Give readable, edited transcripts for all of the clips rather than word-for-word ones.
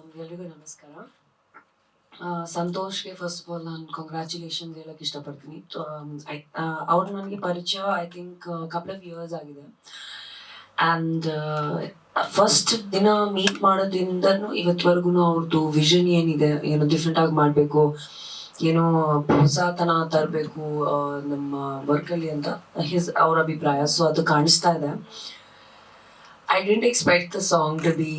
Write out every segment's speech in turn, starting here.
ಎಲ್ರಿಗೂ ನಮಸ್ಕಾರ. ಸಂತೋಷ್ಗೆ first of all ನಾನು ಕಂಗ್ರ್ಯಾಚುಲೇಷನ್ಸ್ ಹೇಳಕ್ ಇಷ್ಟಪಡ್ತೀನಿ. ಅವ್ರು ನನಗೆ ಪರಿಚಯ I think couple of years ಆಗಿದೆ. ಆ್ಯಂಡ್ ಫಸ್ಟ್ ದಿನ ಮೀಟ್ ಮಾಡೋದ್ರಿಂದನೂ ಇವತ್ವರೆಗೂ ಅವ್ರದ್ದು ವಿಷನ್ ಏನಿದೆ, ಏನೋ ಡಿಫ್ರೆಂಟ್ ಆಗಿ ಮಾಡಬೇಕು, ಏನೋ ಹೊಸತನ ತರಬೇಕು ನಮ್ಮ ವರ್ಕಲ್ಲಿ ಅಂತ ಅವ್ರ ಅಭಿಪ್ರಾಯ. ಸೊ ಅದು ಕಾಣಿಸ್ತಾ ಇದೆ. I didn't expect the song to be.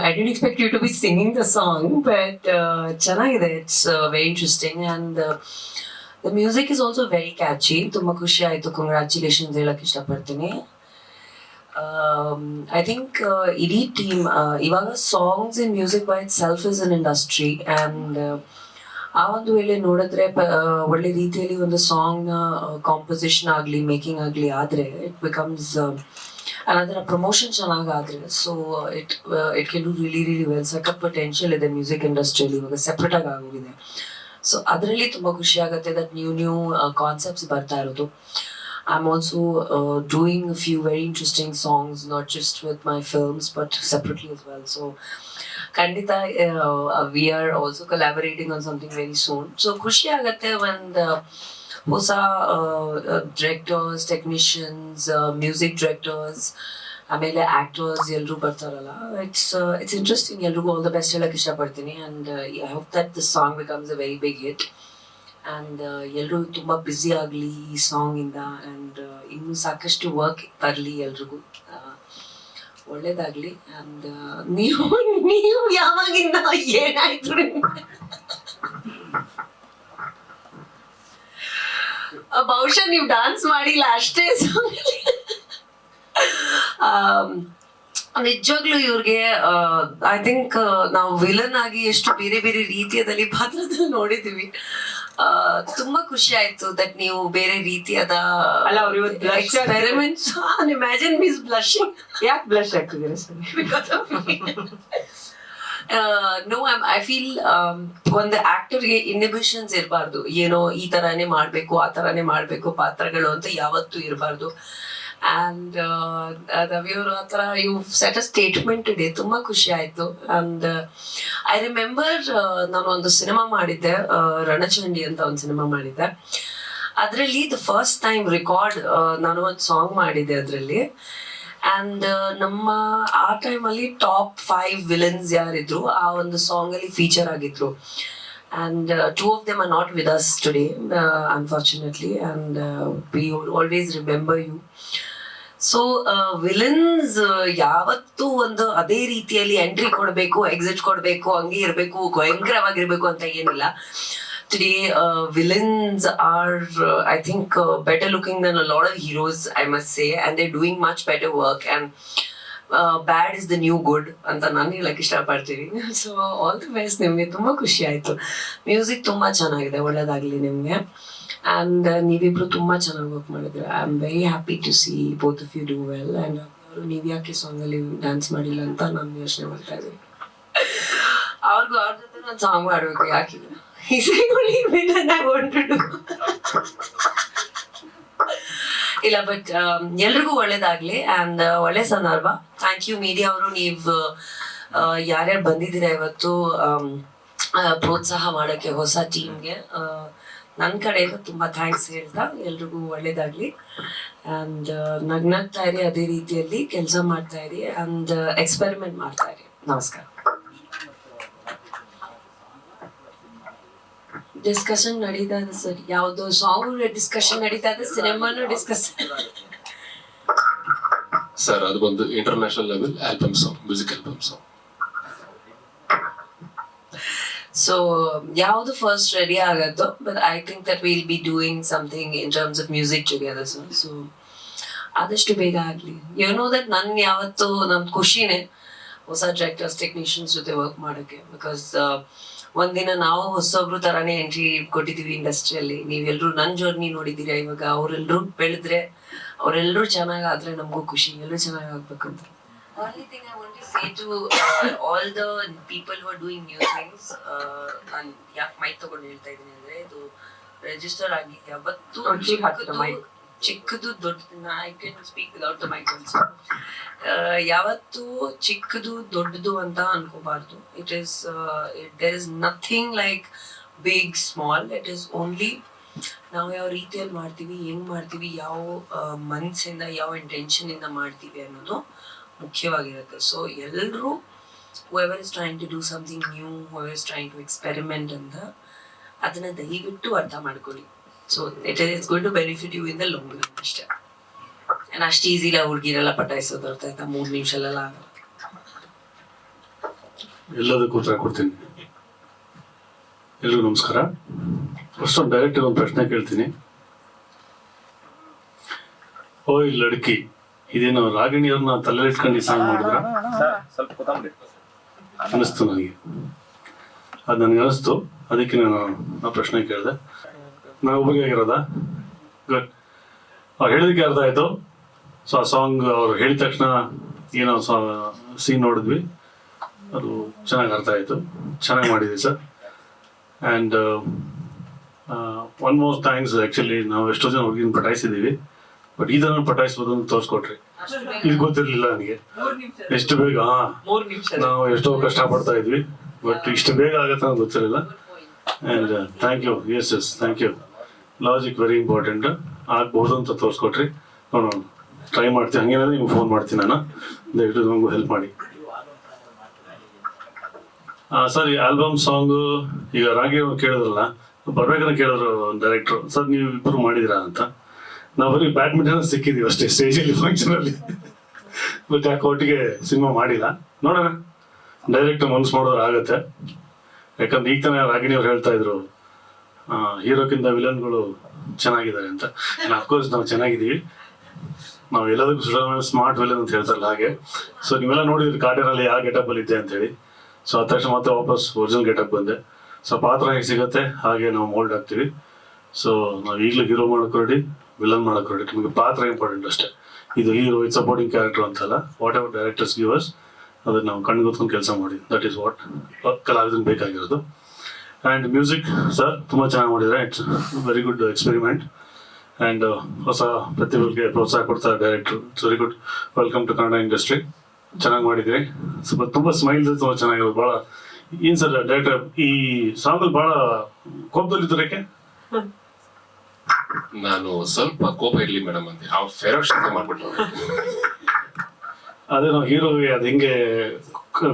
I didn't expect you to be singing the song, but ಚೆನ್ನಾಗಿದೆ. It's very interesting, and the music is also very catchy. ತುಂಬಾ ಖುಷಿ ಆಯ್ತು. Congratulations ಹೇಳಕ್ ಇಷ್ಟಪಡ್ತೀನಿ. I think ಇಡೀ ಟೀಮ್ ಇವಾಗ songs in music by it self is an industry, and ಆ ಒಂದು ವೇಳೆ ನೋಡಿದ್ರೆ ಒಳ್ಳೆ ರೀತಿಯಲ್ಲಿ ಒಂದು ಸಾಂಗ್ ನ ಕಾಂಪೋಸಿಷನ್ ಆಗಲಿ ಮೇಕಿಂಗ್ ಆಗಲಿ ಆದ್ರೆ ಇಟ್ ಬಿಕಮ್ಸ್ ಅದರ ಪ್ರಮೋಷನ್ ಚೆನ್ನಾಗಾದ್ರೆ so it can do really well. ಸಖತ್ ಪೊಟೆನ್ಷಿಯಲ್ ಇದೆ ಮ್ಯೂಸಿಕ್ ಇಂಡಸ್ಟ್ರಿಯಲ್ಲಿ, ಇವಾಗ ಸೆಪ್ರೇಟ್ ಆಗಿ ಆಗೋಗಿದೆ. ಸೊ ಅದರಲ್ಲಿ ತುಂಬಾ ಖುಷಿ ಆಗುತ್ತೆ ದಟ್ ನ್ಯೂ ಕಾನ್ಸೆಪ್ಟ್ಸ್ ಬರ್ತಾ ಇರೋದು. I am also doing a few very interesting songs, not just with my films but separately as well. So ಖಂಡಿತ we are also collaborating on something very soon. So ಖುಷಿ ಆಗುತ್ತೆ ಒಂದು ಹೊಸ directors, technicians, music directors, ಆಮೇಲೆ actors ಎಲ್ಲರೂ ಬರ್ತಾರಲ್ಲ. It's interesting. ಎಲ್ರಿಗೂ all the best ಹೇಳಕ್ ಇಷ್ಟಪಡ್ತೀನಿ. And I hope that this song becomes a very big hit. And ಎಲ್ಲರೂ ತುಂಬ ಬ್ಯುಸಿ ಆಗಲಿ ಈ ಸಾಂಗ್ ಇಂದ. ಆ್ಯಂಡ್ ಇನ್ನೂ ಸಾಕಷ್ಟು ವರ್ಕ್ ಬರಲಿ ಎಲ್ರಿಗೂ. ಒಳ್ಳೇದಾಗ್ಲಿ. ಆ್ಯಂಡ್ ನೀವು ಯಾವಾಗಿಂದ ಏನಾಯ್ತು ಬಹುಶಃ ನೀವು ಡಾನ್ಸ್ ಮಾಡಿಲ್ಲ ಅಷ್ಟೇ. ನಿಜವಾಗ್ಲೂ ಇವ್ರಿಗೆ ಐ ಥಿಂಕ್ ನಾವು ವಿಲನ್ ಆಗಿ ಎಷ್ಟು ಬೇರೆ ಬೇರೆ ರೀತಿಯದಲ್ಲಿ ಪಾತ್ರದಲ್ಲಿ ನೋಡಿದೀವಿ. ತುಂಬಾ ಖುಷಿ ಆಯ್ತು ದಟ್ ನೀವು ಬೇರೆ ರೀತಿಯಾದ ಎಕ್ಸ್ಪೆರಿಮೆಂಟ್ಸ್. ಇಮ್ಯಾಜಿನ್ ಮೀಸ್ ಬ್ಲಶಿಂಗ್. ಯಾಕೆ ಬ್ಲಶ್ ಆಗ್ತಿದ್ದೀರಾ sir? Because of no I feel ಒಂದು ಆಕ್ಟರ್ಗೆ ಇನ್ಹಿಬಿಷನ್ಸ್ ಇರಬಾರ್ದು. ಏನೋ ಈ ತರಾನೇ ಮಾಡ್ಬೇಕು, ಆ ತರಾನೇ ಮಾಡ್ಬೇಕು ಪಾತ್ರಗಳು ಅಂತ ಯಾವತ್ತೂ ಇರಬಾರ್ದು. ಆ್ಯಂಡ್ ರವಿಯವರು ಆ ಥರ ಯು ಸೆಟ್ ಅ ಸ್ಟೇಟ್ಮೆಂಟ್ ಇದೆ. ತುಂಬಾ ಖುಷಿ ಆಯ್ತು. ಆ್ಯಂಡ್ ಐ ರಿಮೆಂಬರ್ ನಾನು ಒಂದು ಸಿನಿಮಾ ಮಾಡಿದ್ದೆ, ರಣಚಂಡಿ ಅಂತ ಒಂದು ಸಿನಿಮಾ ಮಾಡಿದ್ದೆ. ಅದರಲ್ಲಿ ದ ಫಸ್ಟ್ ಟೈಮ್ ರೆಕಾರ್ಡ್ ನಾನು ಒಂದು ಸಾಂಗ್ ಮಾಡಿದ್ದೆ ಅದರಲ್ಲಿ. ಆ್ಯಂಡ್ ನಮ್ಮ ಆ ಟೈಮಲ್ಲಿ ಟಾಪ್ 5 ವಿಲನ್ಸ್ ಯಾರಿದ್ರು ಆ ಒಂದು ಸಾಂಗ್ ಅಲ್ಲಿ ಫೀಚರ್ ಆಗಿದ್ರು. And 2 of them are not with us today, unfortunately, and we always remember you. So villains ಯಾವತ್ತೂ ಒಂದು ಅದೇ ರೀತಿಯಲ್ಲಿ ಎಂಟ್ರಿ ಕೊಡಬೇಕು, ಎಕ್ಸಿಟ್ ಕೊಡಬೇಕು, ಹಂಗೆ ಇರಬೇಕು, ಭಯಂಕರವಾಗಿರ್ಬೇಕು ಅಂತ ಏನಿಲ್ಲ. Today, villains are, I think, better looking than a lot of heroes, I must say, and they're doing much better work. And bad is the new good ಅಂತ ನಾನು ಹೇಳಕ್ ಇಷ್ಟಪಡ್ತೀನಿ. So all the best. ನಿಮಗೆ ತುಂಬಾ ಖುಷಿ ಆಯ್ತು. Music ತುಂಬಾ ಚೆನ್ನಾಗಿದೆ, ಒಳ್ಳೇದಾಗ್ಲಿ ನಿಮ್ಗೆ. ಆ್ಯಂಡ್ ನೀವಿಬ್ರು ತುಂಬಾ ಚೆನ್ನಾಗಿ ವರ್ಕ್ ಮಾಡಿದ್ರೆ I am very happy to see both of you do well. And ನೀವು ಯಾಕೆ ಸಾಂಗ್ ಅಲ್ಲಿ ಡ್ಯಾನ್ಸ್ ಮಾಡಿಲ್ಲ ಅಂತ ನಾನು ಯೋಚನೆ ಮಾಡ್ತಾ ಇದ್ದೀನಿ. ಅವ್ರ ಜೊತೆ ನಾನು ಸಾಂಗ್ ಮಾಡ್ಬೇಕು, ಯಾಕಿಲ್ಲ ಇಲ್ಲ. ಬಟ್ ಎಲ್ರಿಗೂ ಒಳ್ಳೇದಾಗ್ಲಿ. ಆ್ಯಂಡ್ ಒಳ್ಳೆ ಸಂದರ್ಭ. ಥ್ಯಾಂಕ್ ಯು ಮೀಡಿಯಾ ಅವರು. ನೀವು ಯಾರ್ಯಾರು ಬಂದಿದ್ದೀರಾ ಇವತ್ತು ಪ್ರೋತ್ಸಾಹ ಮಾಡೋಕ್ಕೆ ಹೊಸ ಟೀಮ್ಗೆ, ನನ್ನ ಕಡೆಯಿಂದ ತುಂಬಾ ಥ್ಯಾಂಕ್ಸ್ ಹೇಳ್ತಾ ಎಲ್ರಿಗೂ ಒಳ್ಳೇದಾಗ್ಲಿ. ಆ್ಯಂಡ್ ನಗ್ನಾಗ್ತಾ ಇರಿ, ಅದೇ ರೀತಿಯಲ್ಲಿ ಕೆಲಸ ಮಾಡ್ತಾ ಇರಿ, ಆ್ಯಂಡ್ ಎಕ್ಸ್ಪೆರಿಮೆಂಟ್ ಮಾಡ್ತಾ ಇರಿ. ನಮಸ್ಕಾರ. ಡಿಸ್ಕಷನ್ ನಡೀತಾ ಇದೆ ಸರ್. ಯಾವ್ದು ಸಾಂಗ್ ಡಿಸ್ಕಷನ್ ನಡೀತಾ ಇದೆ, ಸಿನಿಮಾನು ಡಿಸ್ಕಷನ್ ಸರ್. ಅದು ಬಂದು international level album song, music album song. So ಯಾವ್ದು ಫಸ್ಟ್ ರೆಡಿ ಆಗತ್ತೋ, but I think that will be doing something in terms of music together sir. So ಆದಷ್ಟು ಬೇಗ ಆಗ್ಲಿ. ಯು ನೋ ದಟ್ ನನ್ ಯಾವತ್ತು ನಮ್ ಖುಷಿನೇ ಹೊಸ ಡೈರೆಕ್ಟರ್ಸ್, ಟೆಕ್ನಿಷಿಯನ್ಸ್ ಜೊತೆ ವರ್ಕ್ ಮಾಡೋಕ್ಕೆ. ಬಿಕಾಸ್ ಒಂದಿನ ನಾವು ಹೊಸೊಬ್ರು ತರಾನೇ ಎಂಟ್ರಿ ಕೊಟ್ಟಿದೀವಿ ಇಂಡಸ್ಟ್ರಿಯಲ್ಲಿ. ನೀವೆಲ್ಲರೂ ನನ್ನ ಜರ್ನಿ ನೋಡಿದ್ದೀರಾ. ಇವಾಗ ಅವರೆಲ್ಲರೂ ಬೆಳೆದ್ರೆ, ಅವರೆಲ್ಲರೂ ಚೆನ್ನಾಗಾದ್ರೆ ನಮಗೂ ಖುಷಿ. ಎಲ್ಲರೂ ಚೆನ್ನಾಗಿ ಆಗ್ಬೇಕು ಅಂತ. Only thing I want to say to all the people who are doing new things, ನಾನು ಯಾಕೆ ಮೈಕ್ ತಗೊಂಡು ಹೇಳ್ತಾ ಇದ್ದೀನಿ ಅಂದ್ರೆ, ಇದು ರಿಜಿಸ್ಟರ್ ಆಗಿ ಯಾವತ್ತೂ ಚಿಕ್ಕದು ದೊಡ್ಡದನ್ನ I can speak without the mic also. ಯಾವತ್ತು ಚಿಕ್ಕದು ದೊಡ್ಡದು ಅಂತ ಅನ್ಕೋಬಾರ್ದು. There is nothing like big small. It is only ನಾವು ಯಾವ ರೀತಿಯಲ್ಲಿ ಮಾಡ್ತೀವಿ, ಹೆಂಗ್ ಮಾಡ್ತೀವಿ, ಯಾವ ಮನಸ್ಸಿಂದ, ಯಾವ ಇಂಟೆನ್ಷನ್ ಇಂದ ಮಾಡ್ತೀವಿ ಅನ್ನೋದು ಮುಖ್ಯವಾಗಿರುತ್ತೆ. ಸೊ ಎಲ್ಲರೂ whoever is trying to do something new, whoever is trying to experiment ಅಂತ ಅದನ್ನ ದಯವಿಟ್ಟು ಅರ್ಥ ಮಾಡ್ಕೊಳ್ಳಿ. So it is going to benefit you in the long run ಅಷ್ಟೇ. ಅಂಡ್ ಅಷ್ಟು ಈಸಿಲ್ಲ ಹುಡುಗಿರೆಲ್ಲ ಪಟಾಯಿಸೋದು, ಅರ್ಥ ಆಯ್ತಾ? 3 ನಿಮಿಷಲೆಲ್ಲ ಆಗಲ್ಲ. ಎಲ್ಲದಕ್ಕೂ ಉತ್ತರ ಕೊಡ್ತೀನಿ. ಎಲ್ರಿಗೂ ನಮಸ್ಕಾರ. ಫಸ್ಟ್ ಒಂದು ಡೈರೆಕ್ಟ್ ಒಂದು ಪ್ರಶ್ನೆ ಕೇಳ್ತೀನಿ. ಓಯ್ ಲಡ್ಕಿ, ಇದೇನು ರಾಗಿಣಿಯವ್ರನ್ನ ತಲೆ ಇಟ್ಕೊಂಡು ಈ ಸಾಂಗ್ ಮಾಡಿದ್ರ ಅನಿಸ್ತು ನನಗೆ. ಅದು ನನಗೆ ಅನಿಸ್ತು, ಅದಕ್ಕೆ ನಾನು ಆ ಪ್ರಶ್ನೆ ಕೇಳಿದೆ. ನಾವು ಒಬ್ಬರಿಗೆ ಆಗಿರೋದಾ? ಗುಡ್. ಅವ್ರು ಹೇಳಿದಕ್ಕೆ ಅರ್ಥ ಆಯಿತು. ಸೊ ಆ ಸಾಂಗ್ ಅವ್ರು ಹೇಳಿದ ತಕ್ಷಣ ಏನೋ ಸೀನ್ ನೋಡಿದ್ವಿ, ಅದು ಚೆನ್ನಾಗಿ ಅರ್ಥ ಆಯಿತು. ಚೆನ್ನಾಗಿ ಮಾಡಿದ್ವಿ sir. And one more thanks. Actually ನಾವು ಎಷ್ಟೋ ಜನ ಹುಡುಗಿನ ಪಟಾಯಿಸಿದ್ದೀವಿ, ಬಟ್ ಇದನ್ನು ಪಟಾಯಿಸ್ಬೋದು ಅಂತ ತೋರಿಸ್ಕೊಟ್ರಿ. ಇದು ಗೊತ್ತಿರಲಿಲ್ಲ ನನಗೆ. ಎಷ್ಟು ಬೇಗ ನಾವು ಎಷ್ಟೋ ಕಷ್ಟಪಡ್ತಾ ಇದ್ವಿ, ಬಟ್ ಇಷ್ಟು ಬೇಗ ಆಗತ್ತೆ ಅಂತ ಗೊತ್ತಿರಲಿಲ್ಲ. And thank you. Yes thank you. Logic very important. ಆಗ್ಬೋದು ಅಂತ ತೋರಿಸ್ಕೊಟ್ರಿ. ನಾನು ಟ್ರೈ ಮಾಡ್ತೀನಿ. ಹಂಗೇನಾದ್ರೆ ನಿಮ್ಗೆ ಫೋನ್ ಮಾಡ್ತೀನಿ ನಾನು, ದಯವಿಟ್ಟು ನಮಗೂ ಹೆಲ್ಪ್ ಮಾಡಿ. ಸರ್, ಈ ಆಲ್ಬಮ್ ಸಾಂಗು ಈಗ ರಾಗಿ ಅವ್ರು ಕೇಳಿದ್ರಲ್ಲ, ಬರ್ಬೇಕಂತ ಕೇಳಿದ್ರು ಡೈರೆಕ್ಟ್ರು, ಸರ್ ನೀವು ಇಬ್ಬರು ಮಾಡಿದಿರಾ ಅಂತ. ನಾವು ಬರೀ ಬ್ಯಾಡ್ಮಿಂಟನ್ ಸಿಕ್ಕಿದೀವಿ ಅಷ್ಟೇ ಸ್ಟೇಜಲ್ಲಿ, ಫಂಕ್ಷನಲ್ಲಿ. ಬಟ್ ಯಾಕೆ ಒಟ್ಟಿಗೆ ಸಿನಿಮಾ ಮಾಡಿಲ್ಲ. ನೋಡೋಣ, ಡೈರೆಕ್ಟ್ ಮನ್ಸು ಮಾಡಿದ್ರೆ ಆಗತ್ತೆ. ಯಾಕಂದ್ರೆ ಈಗ ತಾನೇ ರಾಗಿಣಿ ಅವ್ರು ಹೇಳ್ತಾ ಇದ್ರು ಹೀರೋಕ್ಕಿಂತ ವಿಲನ್ಗಳು ಚೆನ್ನಾಗಿದ್ದಾರೆ ಅಂತ. ಅಫ್ಕೋರ್ಸ್ ನಾವು ಚೆನ್ನಾಗಿದ್ದೀವಿ. ನಾವು ಎಲ್ಲದಕ್ಕೂ ಸ್ಮಾರ್ಟ್ ವಿಲನ್ ಅಂತ ಹೇಳ್ತಾರಲ್ಲ ಹಾಗೆ. ಸೊ ನೀವೆಲ್ಲ ನೋಡಿದ್ರಿ ಕಾಟೇರಲ್ಲಿ ಯಾವ ಗೆಟಪ್ ಅಲ್ಲಿ ಇದ್ದೆ ಅಂತ ಹೇಳಿ. ಸೊ ಅದ ತಕ್ಷಣ ಮತ್ತೆ ವಾಪಸ್ ಒರಿಜಿನಲ್ ಗೆಟಪ್ ಬಂದೆ. ಸೊ ಪಾತ್ರ ಹೇಗೆ ಸಿಗುತ್ತೆ ಹಾಗೆ ನಾವು ಮೋಲ್ಡ್ ಆಗ್ತೀವಿ. ಸೊ ನಾವು ಈಗಲೂ ಹೀರೋ ಮಾಡೋಕೆ ರೆಡಿ, ವಿಲನ್ ಮಾಡೋಕೆ ರೆಡಿ. ನಮಗೆ ಪಾತ್ರ ಇಂಪಾರ್ಟೆಂಟ್ ಅಷ್ಟೇ. ಇದು ಹೀರೋ, ಇದು ಸಪೋರ್ಟಿಂಗ್ ಕ್ಯಾರೆಕ್ಟರ್ ಅಂತಲ್ಲ. What ever directors give us, ಅದಕ್ಕೆ ನಾವು ಕಣ್ಗೊತ್ಕೊಂಡು ಕೆಲಸ ಮಾಡಿ. ದಟ್ ಈಸ್ ವಾಟ್ ಕಲಾವಿದನ್ ಬೇಕಾಗಿರೋದು. ಆ್ಯಂಡ್ ಮ್ಯೂಸಿಕ್ ಸರ್ ತುಂಬ ಚೆನ್ನಾಗಿ ಮಾಡಿದ್ದಾರೆ. It's very good experiment. And ಹೊಸ ಪ್ರತಿಭೆಗಳಿಗೆ ಪ್ರೋತ್ಸಾಹ ಕೊಡ್ತಾರೆ ಡೈರೆಕ್ಟ್ರು. It's very good. Welcome to Kannada industry. ಚೆನ್ನಾಗಿ ಮಾಡಿದ್ರಿ. ಸ್ವಲ್ಪ ತುಂಬ ಸ್ಮೈಲ್ಸ್ ತುಂಬ ಚೆನ್ನಾಗಿರೋದು. ಭಾಳ ಏನು ಸರ್ ಡೈರೆಕ್ಟರ್ ಈ ಸಾಂಗಲ್ಲಿ ಭಾಳ ಕೋಪದಲ್ಲಿದ್ದರಕ್ಕೆ ನಾನು ಸ್ವಲ್ಪ ಕೋಪ ಇರ್ಲಿ ಮೇಡಮ್ ಅಂತ ಆ ಫೆರೋಷಿಯಸ್ ಮಾಡ್ಬಿಟ್ಟು. ಅದೇ ನಾವು ಹೀರೋಗೆ ಅದು ಹೆಂಗೆ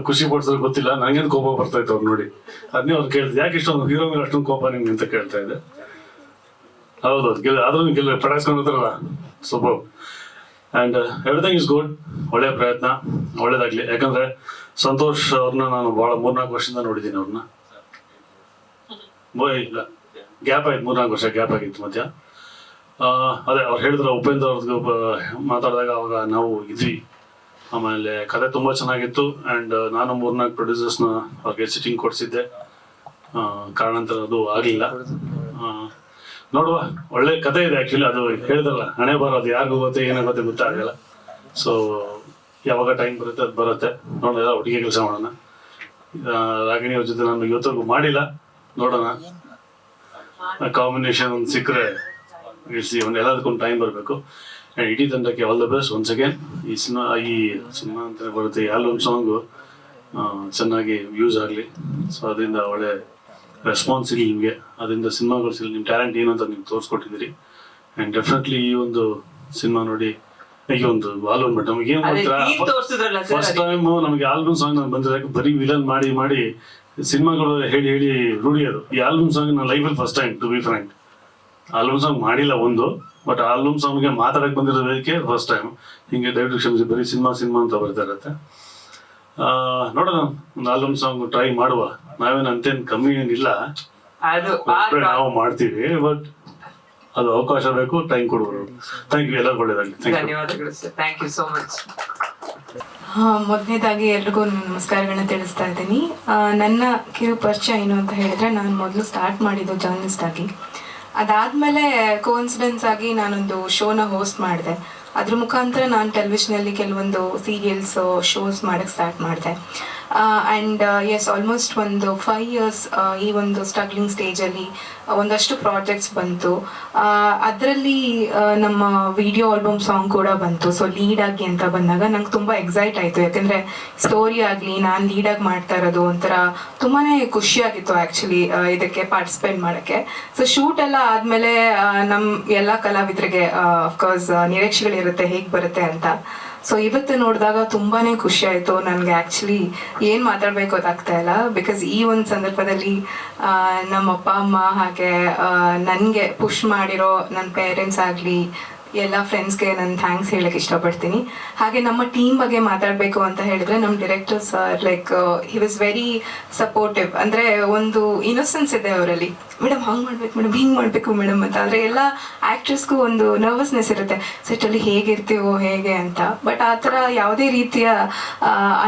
ಖುಷಿ ಪಡಿಸೋದು ಗೊತ್ತಿಲ್ಲ. ನಂಗೇನು ಕೋಪ ಬರ್ತಾ ಇತ್ತು ಅವ್ರು ನೋಡಿ. ಅದನ್ನೇ ಅವ್ರು ಕೇಳಿದೆ, ಯಾಕೆ ಇಷ್ಟೊಂದು ಹೀರೋ ಮೇಲೆ ಅಷ್ಟೊಂದು ಕೋಪ ನಿಮ್ಗೆ ಅಂತ ಕೇಳ್ತಾ ಇದ್ದೆ. ಹೌದೌದು, ಆದ್ರೂ ಕೆಲವು ಪಟಾಯಿಸ್ಕೊಂಡು ಹೋಗ್ತಾರಲ್ಲ ಸ್ವಲ್ಪ. And everything is good. ಒಳ್ಳೆಯ ಪ್ರಯತ್ನ, ಒಳ್ಳೇದಾಗ್ಲಿ. ಯಾಕಂದ್ರೆ ಸಂತೋಷ್ ಅವ್ರನ್ನ ನಾನು ಭಾಳ 3-4 ವರ್ಷದಿಂದ ನೋಡಿದ್ದೀನಿ. ಅವ್ರನ್ನ ಇಲ್ಲ ಗ್ಯಾಪ್ ಆಯ್ತು, 3-4 ವರ್ಷ ಗ್ಯಾಪ್ ಆಗಿತ್ತು ಮಧ್ಯ. ಅದೇ ಅವ್ರು ಹೇಳಿದ್ರು ಉಪೇಂದ್ರ ಅವ್ರದ್ದು ಮಾತಾಡಿದಾಗ ಅವಾಗ ನಾವು ಇದ್ವಿ. ಆಮೇಲೆ ಕತೆ ತುಂಬ ಚೆನ್ನಾಗಿತ್ತು. ಆ್ಯಂಡ್ ನಾನು 3-4 ಪ್ರೊಡ್ಯೂಸರ್ಸ್ನ ಅವ್ರಿಗೆ ಸಿಟ್ಟಿಂಗ್ ಕೊಡಿಸಿದ್ದೆ. ಕಾರಣಾಂತರ ಅದು ಆಗಲಿಲ್ಲ. ನೋಡುವ, ಒಳ್ಳೆ ಕತೆ ಇದೆ ಆ್ಯಕ್ಚುಲಿ. ಅದು ಹೇಳಿದ್ರಲ್ಲ, ಹಣೆ ಬರೋದು ಯಾರಿಗೂ ಗೊತ್ತೆ, ಏನಾಗುತ್ತೆ ಗೊತ್ತಾಗಲ್ಲ. ಸೊ ಯಾವಾಗ ಟೈಮ್ ಬರುತ್ತೆ ಅದು ಬರುತ್ತೆ. ನೋಡೋಣ, ಒಟ್ಟಿಗೆ ಕೆಲಸ ಮಾಡೋಣ. ರಾಗಿಣಿ ಅವ್ರ ಜೊತೆ ನಾನು ಇವತ್ತಿಗೂ ಮಾಡಿಲ್ಲ. ನೋಡೋಣ, ಕಾಂಬಿನೇಷನ್ ಒಂದು ಸಿಕ್ಕರೆ ಇಳಿಸಿ. ಎಲ್ಲದಕ್ಕೊಂದು ಟೈಮ್ ಬರಬೇಕು. ಆ್ಯಂಡ್ ಇಡೀ ತಂಡಕ್ಕೆ all the best once again. ಈ ಸಿನಿಮಾ ಅಂತಲೇ ಬರುತ್ತೆ, ಈ ಆಲ್ಬಮ್ ಸಾಂಗು ಚೆನ್ನಾಗಿ ಯೂಸ್ ಆಗಲಿ. ಸೊ ಅದರಿಂದ ಒಳ್ಳೆ ರೆಸ್ಪಾನ್ಸ್ ಸಿಗಲಿ ನಿಮಗೆ. ಅದರಿಂದ ಸಿನಿಮಾಗಳು ಸಿಗಲಿ. ನಿಮ್ಮ ಟ್ಯಾಲೆಂಟ್ ಏನು ಅಂತ ನೀವು ತೋರಿಸ್ಕೊಟ್ಟಿದ್ದೀರಿ. ಆ್ಯಂಡ್ ಡೆಫಿನೆಟ್ಲಿ ಈ ಒಂದು ಸಿನಿಮಾ ನೋಡಿ, ಈ ಒಂದು ಆಲ್ಬಮ್ ನಮಗೆ ಏನು ಮಾಡ್ತೀರಾ, ಫಸ್ಟ್ ಟೈಮ್ ನಮಗೆ ಆಲ್ಬಮ್ ಸಾಂಗ್ ನಾನು ಬಂದಿರೋಕೆ ಬರೀ ವಿಲನ್ ಮಾಡಿ ಮಾಡಿ ಸಿನಿಮಾಗಳು ಹೇಳಿ ಹೇಳಿ ರೂಢಿ ಅದು. ಈ ಆಲ್ಬಮ್ ಸಾಂಗ್ ನನ್ನ ಲೈಫಲ್ಲಿ first time, to be frank. Album song ಮಾಡಿಲ್ಲ ಒಂದು, ಬಟ್ ಆಲ್ಬಮ್ ಸಾಂಗ್ಗೆ ಮಾತಾಡಕ್ಕೆ ಬಂದಿರೋದಕ್ಕೆ ಫಸ್ಟ್ ಟೈಮ್. ಹಿಂಗೆ ದಯವಿಟ್ಟು ಕ್ಷಮಿಸಿ, ಬರೀ ಸಿನಿಮಾ ಅಂತ ಬರ್ತಾ ಇರುತ್ತೆ. ನೋಡೋಣ, ಒಂದು ಆಲ್ಬಮ್ ಸಾಂಗ್ ಟ್ರೈ ಮಾಡುವ. ನಾವೇನು ಅಂತೇನು ಕಮ್ಮಿ ಏನಿಲ್ಲ, ನಾವು ಮಾಡ್ತೀವಿ. ಬಟ್ ಅದು ಅವಕಾಶ ಬೇಕು, ಟೈಮ್ ಕೊಡ್ಬೋದು. Thank you. ಎಲ್ಲರಿಗೂ ಒಳ್ಳೆಯದಾಗಲಿ. ಧನ್ಯವಾದಗಳು sir. Thank you so much. ಮೊದಲನೇದಾಗಿ ಎಲ್ರಿಗೂ ನಮಸ್ಕಾರಗಳನ್ನ ತಿಳಿಸ್ತಾ ಇದ್ದೀನಿ. ನನ್ನ ಕಿರು ಪರಿಚಯ ಏನು ಅಂತ ಹೇಳಿದ್ರೆ, ನಾನು ಮೊದಲು ಸ್ಟಾರ್ಟ್ ಮಾಡಿದ್ದು ಜರ್ನಲಿಸ್ಟ್ ಆಗಿ. ಅದಾದಮೇಲೆ ಕೋಇನ್ಸಿಡೆನ್ಸ್ ಆಗಿ ನಾನೊಂದು ಶೋನ ಹೋಸ್ಟ್ ಮಾಡಿದೆ. ಅದ್ರ ಮುಖಾಂತರ ನಾನು ಟೆಲಿವಿಷನಲ್ಲಿ ಕೆಲವೊಂದು ಸೀರಿಯಲ್ಸ್ ಶೋಸ್ ಮಾಡೋಕ್ಕೆ ಸ್ಟಾರ್ಟ್ ಮಾಡಿದೆ. ಆ್ಯಂಡ್ ಎಸ್ ಆಲ್ಮೋಸ್ಟ್ ಒಂದು 5 years ಈ ಒಂದು ಸ್ಟ್ರಗ್ಲಿಂಗ್ ಸ್ಟೇಜಲ್ಲಿ ಒಂದಷ್ಟು ಪ್ರಾಜೆಕ್ಟ್ಸ್ ಬಂತು. ಅದರಲ್ಲಿ ನಮ್ಮ ವಿಡಿಯೋ ಆಲ್ಬಮ್ ಸಾಂಗ್ ಕೂಡ ಬಂತು. ಸೊ ಲೀಡಾಗಿ ಅಂತ ಬಂದಾಗ ನಂಗೆ ತುಂಬ ಎಕ್ಸೈಟ್ ಆಯಿತು, ಯಾಕಂದರೆ ಸ್ಟೋರಿ ಆಗಲಿ ನಾನು ಲೀಡಾಗಿ ಮಾಡ್ತಾ ಇರೋದು ಒಂಥರ ತುಂಬಾ ಖುಷಿಯಾಗಿತ್ತು ಆ್ಯಕ್ಚುಲಿ ಇದಕ್ಕೆ ಪಾರ್ಟಿಸಿಪೇಟ್ ಮಾಡೋಕ್ಕೆ. ಸೊ ಶೂಟ್ ಎಲ್ಲ ಆದಮೇಲೆ ನಮ್ಮ ಎಲ್ಲ ಕಲಾವಿದರಿಗೆ ಅಫ್ಕೋರ್ಸ್ ನಿರೀಕ್ಷೆಗಳಿರುತ್ತೆ ಹೇಗೆ ಬರುತ್ತೆ ಅಂತ. ಸೊ ಇವತ್ತು ನೋಡಿದಾಗ ತುಂಬಾ ಖುಷಿ ಆಯಿತು ನನಗೆ. ಆ್ಯಕ್ಚುಲಿ ಏನು ಮಾತಾಡಬೇಕು ಗೊತ್ತಾಗ್ತಾ ಇಲ್ಲ, ಬಿಕಾಸ್ ಈ ಒಂದು ಸಂದರ್ಭದಲ್ಲಿ ನಮ್ಮ ಅಪ್ಪ ಅಮ್ಮ ಹಾಗೆ ನನಗೆ ಪುಷ್ ಮಾಡಿರೋ ನನ್ನ ಪೇರೆಂಟ್ಸ್ ಆಗಲಿ ಎಲ್ಲ ಫ್ರೆಂಡ್ಸ್ಗೆ ನಾನು ಥ್ಯಾಂಕ್ಸ್ ಹೇಳಕ್ಕೆ ಇಷ್ಟಪಡ್ತೀನಿ. ಹಾಗೆ ನಮ್ಮ ಟೀಮ್ ಬಗ್ಗೆ ಮಾತಾಡಬೇಕು ಅಂತ ಹೇಳಿದ್ರೆ ನಮ್ಮ director sir like he was very supportive. ಅಂದರೆ ಒಂದು ಇನ್ನೋಸೆನ್ಸ್ ಇದೆ ಅವರಲ್ಲಿ, ಮೇಡಮ್ ಹಂಗೆ ಮಾಡ್ಬೇಕು ಮೇಡಮ್, ಹಿಂಗೆ ಮಾಡಬೇಕು ಮೇಡಮ್ ಅಂತ. ಅಂದರೆ ಎಲ್ಲ ಆ್ಯಕ್ಟ್ರಸ್ಗೂ ಒಂದು ನರ್ವಸ್ನೆಸ್ ಇರುತ್ತೆ ಸೆಟ್ಟಲ್ಲಿ ಹೇಗಿರ್ತೀವೋ ಹೇಗೆ ಅಂತ. ಬಟ್ ಆ ಥರ ಯಾವುದೇ ರೀತಿಯ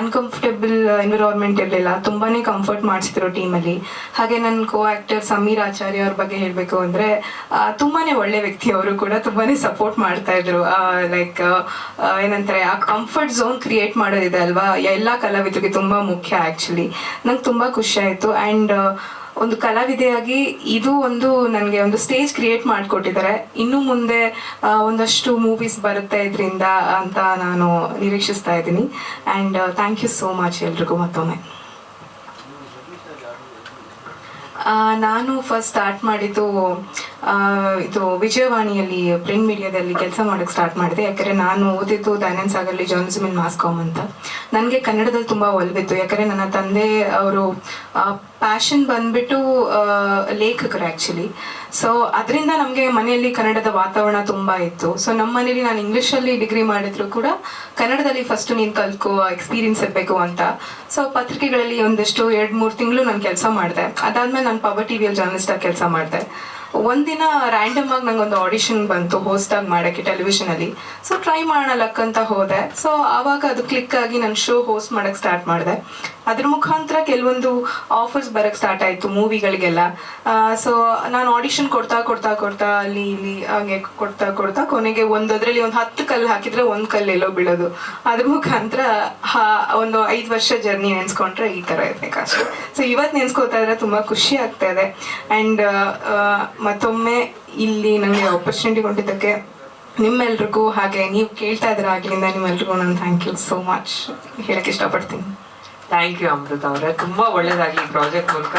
ಅನ್ಕಂಫರ್ಟೇಬಲ್ ಎನ್ವಿರಾನ್ಮೆಂಟ್ ಇರಲಿಲ್ಲ, ತುಂಬಾ ಕಂಫರ್ಟ್ ಮಾಡಿಸಿದ್ರು ಟೀಮಲ್ಲಿ. ಹಾಗೆ ನನ್ನ ಕೋ ಆ್ಯಕ್ಟರ್ ಸಮೀರ್ ಆಚಾರ್ಯ ಅವ್ರ ಬಗ್ಗೆ ಹೇಳಬೇಕು ಅಂದರೆ ತುಂಬಾ ಒಳ್ಳೆ ವ್ಯಕ್ತಿ. ಅವರು ಕೂಡ ತುಂಬಾ ಸಪೋರ್ಟ್ ಮಾಡ್ತಾ ಇದ್ರು. ಲೈಕ್ ಏನಂತಾರೆ, ಆ ಕಂಫರ್ಟ್ ಝೋನ್ ಕ್ರಿಯೇಟ್ ಮಾಡೋದಿದೆ ಅಲ್ವಾ, ಎಲ್ಲ ಕಲಾವಿದರಿಗೆ ತುಂಬ ಮುಖ್ಯ. ಆ್ಯಕ್ಚುಲಿ ನಂಗೆ ತುಂಬ ಖುಷಿ ಆಯಿತು. ಆ್ಯಂಡ್ ಒಂದು ಕಲಾವಿದೆಯಾಗಿ ಇದು ಒಂದು ನನಗೆ ಒಂದು ಸ್ಟೇಜ್ ಕ್ರಿಯೇಟ್ ಮಾಡಿಕೊಟ್ಟಿದ್ದಾರೆ. ಇನ್ನು ಮುಂದೆ ಒಂದಷ್ಟು ಮೂವೀಸ್ ಬರುತ್ತೆ ಇದರಿಂದ ಅಂತ ನಾನು ನಿರೀಕ್ಷಿಸ್ತಾ ಇದ್ದೀನಿ. And thank you so much ಎಲ್ರಿಗೂ ಮತ್ತೊಮ್ಮೆ. ನಾನು ಫಸ್ಟ್ ಸ್ಟಾರ್ಟ್ ಮಾಡಿದ್ದು ಇದು ವಿಜಯವಾಣಿಯಲ್ಲಿ ಪ್ರಿಂಟ್ ಮೀಡಿಯಾದಲ್ಲಿ ಕೆಲಸ ಮಾಡೋಕ್ಕೆ ಸ್ಟಾರ್ಟ್ ಮಾಡಿದೆ. ಯಾಕಂದರೆ ನಾನು ಓದಿದ್ದು ದಯಾನಂದ ಸಾಗರ್ಲಿ ಜರ್ನಲಿಸಮ್ ಇನ್ ಮಾಸ್ ಕಾಮ್ ಅಂತ. ನನಗೆ ಕನ್ನಡದಲ್ಲಿ ತುಂಬ ಒಲವಿತ್ತು, ಯಾಕಂದರೆ ನನ್ನ ತಂದೆ ಅವರು ಪ್ಯಾಷನ್ ಬಂದ್ಬಿಟ್ಟು ಲೇಖಕರು ಆ್ಯಕ್ಚುಲಿ. ಸೊ ಅದರಿಂದ ನಮಗೆ ಮನೆಯಲ್ಲಿ ಕನ್ನಡದ ವಾತಾವರಣ ತುಂಬ ಇತ್ತು. ಸೊ ನಮ್ಮ ಮನೇಲಿ ನಾನು ಇಂಗ್ಲೀಷಲ್ಲಿ ಡಿಗ್ರಿ ಮಾಡಿದ್ರು ಕೂಡ ಕನ್ನಡದಲ್ಲಿ ಫಸ್ಟ್ ನೀನು ಕಲ್ತ್ಕೋ, ಎಕ್ಸ್ಪೀರಿಯನ್ಸ್ ಇರಬೇಕು ಅಂತ. ಸೊ ಪತ್ರಿಕೆಗಳಲ್ಲಿ ಒಂದಷ್ಟು 2-3 ತಿಂಗಳು ನಾನು ಕೆಲಸ ಮಾಡಿದೆ. ಅದಾದಮೇಲೆ ನಾನು ಪವರ್ ಟಿವಿಯಲ್ಲಿ ಜರ್ನಲಿಸ್ಟಾಗಿ ಕೆಲಸ ಮಾಡಿದೆ. ಒಂದಿನ ರ್ಯಾಂಡಮ್ ಆಗಿ ನಂಗೊಂದು ಆಡಿಷನ್ ಬಂತು ಹೋಸ್ಟ್ ಆಗಿ ಮಾಡೋಕ್ಕೆ ಟೆಲಿವಿಷನಲ್ಲಿ. ಸೊ ಟ್ರೈ ಮಾಡೋಣ ಲಕ್ ಅಂತ ಹೋದೆ. ಸೊ ಆವಾಗ ಅದು ಕ್ಲಿಕ್ ಆಗಿ ನಾನು ಶೋ ಹೋಸ್ಟ್ ಮಾಡೋಕ್ಕೆ ಸ್ಟಾರ್ಟ್ ಮಾಡಿದೆ. ಅದ್ರ ಮುಖಾಂತರ ಕೆಲವೊಂದು ಆಫರ್ಸ್ ಬರೋಕ್ಕೆ ಸ್ಟಾರ್ಟ್ ಆಯಿತು ಮೂವಿಗಳಿಗೆಲ್ಲ. ಸೊ ನಾನು ಆಡಿಷನ್ ಕೊಡ್ತಾ ಅಲ್ಲಿ ಇಲ್ಲಿ ಹಾಗೆ ಕೊಡ್ತಾ ಕೊನೆಗೆ ಅದರಲ್ಲಿ ಒಂದು 10 ಕಲ್ಲು ಹಾಕಿದ್ರೆ 1 ಕಲ್ಲು ಎಲ್ಲೋ ಬೀಳೋದು. ಅದ್ರ ಮುಖಾಂತರ ಒಂದು 5 ವರ್ಷ ಜರ್ನಿ ನೆನೆಸ್ಕೊಂಡ್ರೆ ಈ ಥರ ಇರಬೇಕಷ್ಟೆ. ಸೊ ಇವತ್ತು ನೆನೆಸ್ಕೋತಾ ಇದ್ರೆ ತುಂಬ ಖುಷಿ ಆಗ್ತಾ ಇದೆ. ಆ್ಯಂಡ್ ಮತ್ತೊಮ್ಮೆ ಇಲ್ಲಿ ನನಗೆ ಆಪರ್ಚುನಿಟಿ ಕೊಟ್ಟಿದ್ದಕ್ಕೆ ನಿಮ್ಮೆಲ್ರಿಗೂ, ಹಾಗೆ ನೀವು ಕೇಳ್ತಾ ಇದ್ರೆ ಆಗ್ಲಿಂದ ನಿಮ್ಮೆಲ್ರಿಗೂ ನಾನು ಥ್ಯಾಂಕ್ ಯು ಸೋ ಮಚ್ ಹೇಳಕ್ಕೆ ಇಷ್ಟಪಡ್ತೀನಿ. ಥ್ಯಾಂಕ್ ಯು ಅಮೃತ ಅವರೇ, ತುಂಬಾ ಒಳ್ಳೇದಾಗಿ ಈ ಪ್ರಾಜೆಕ್ಟ್ ಮೂಲಕ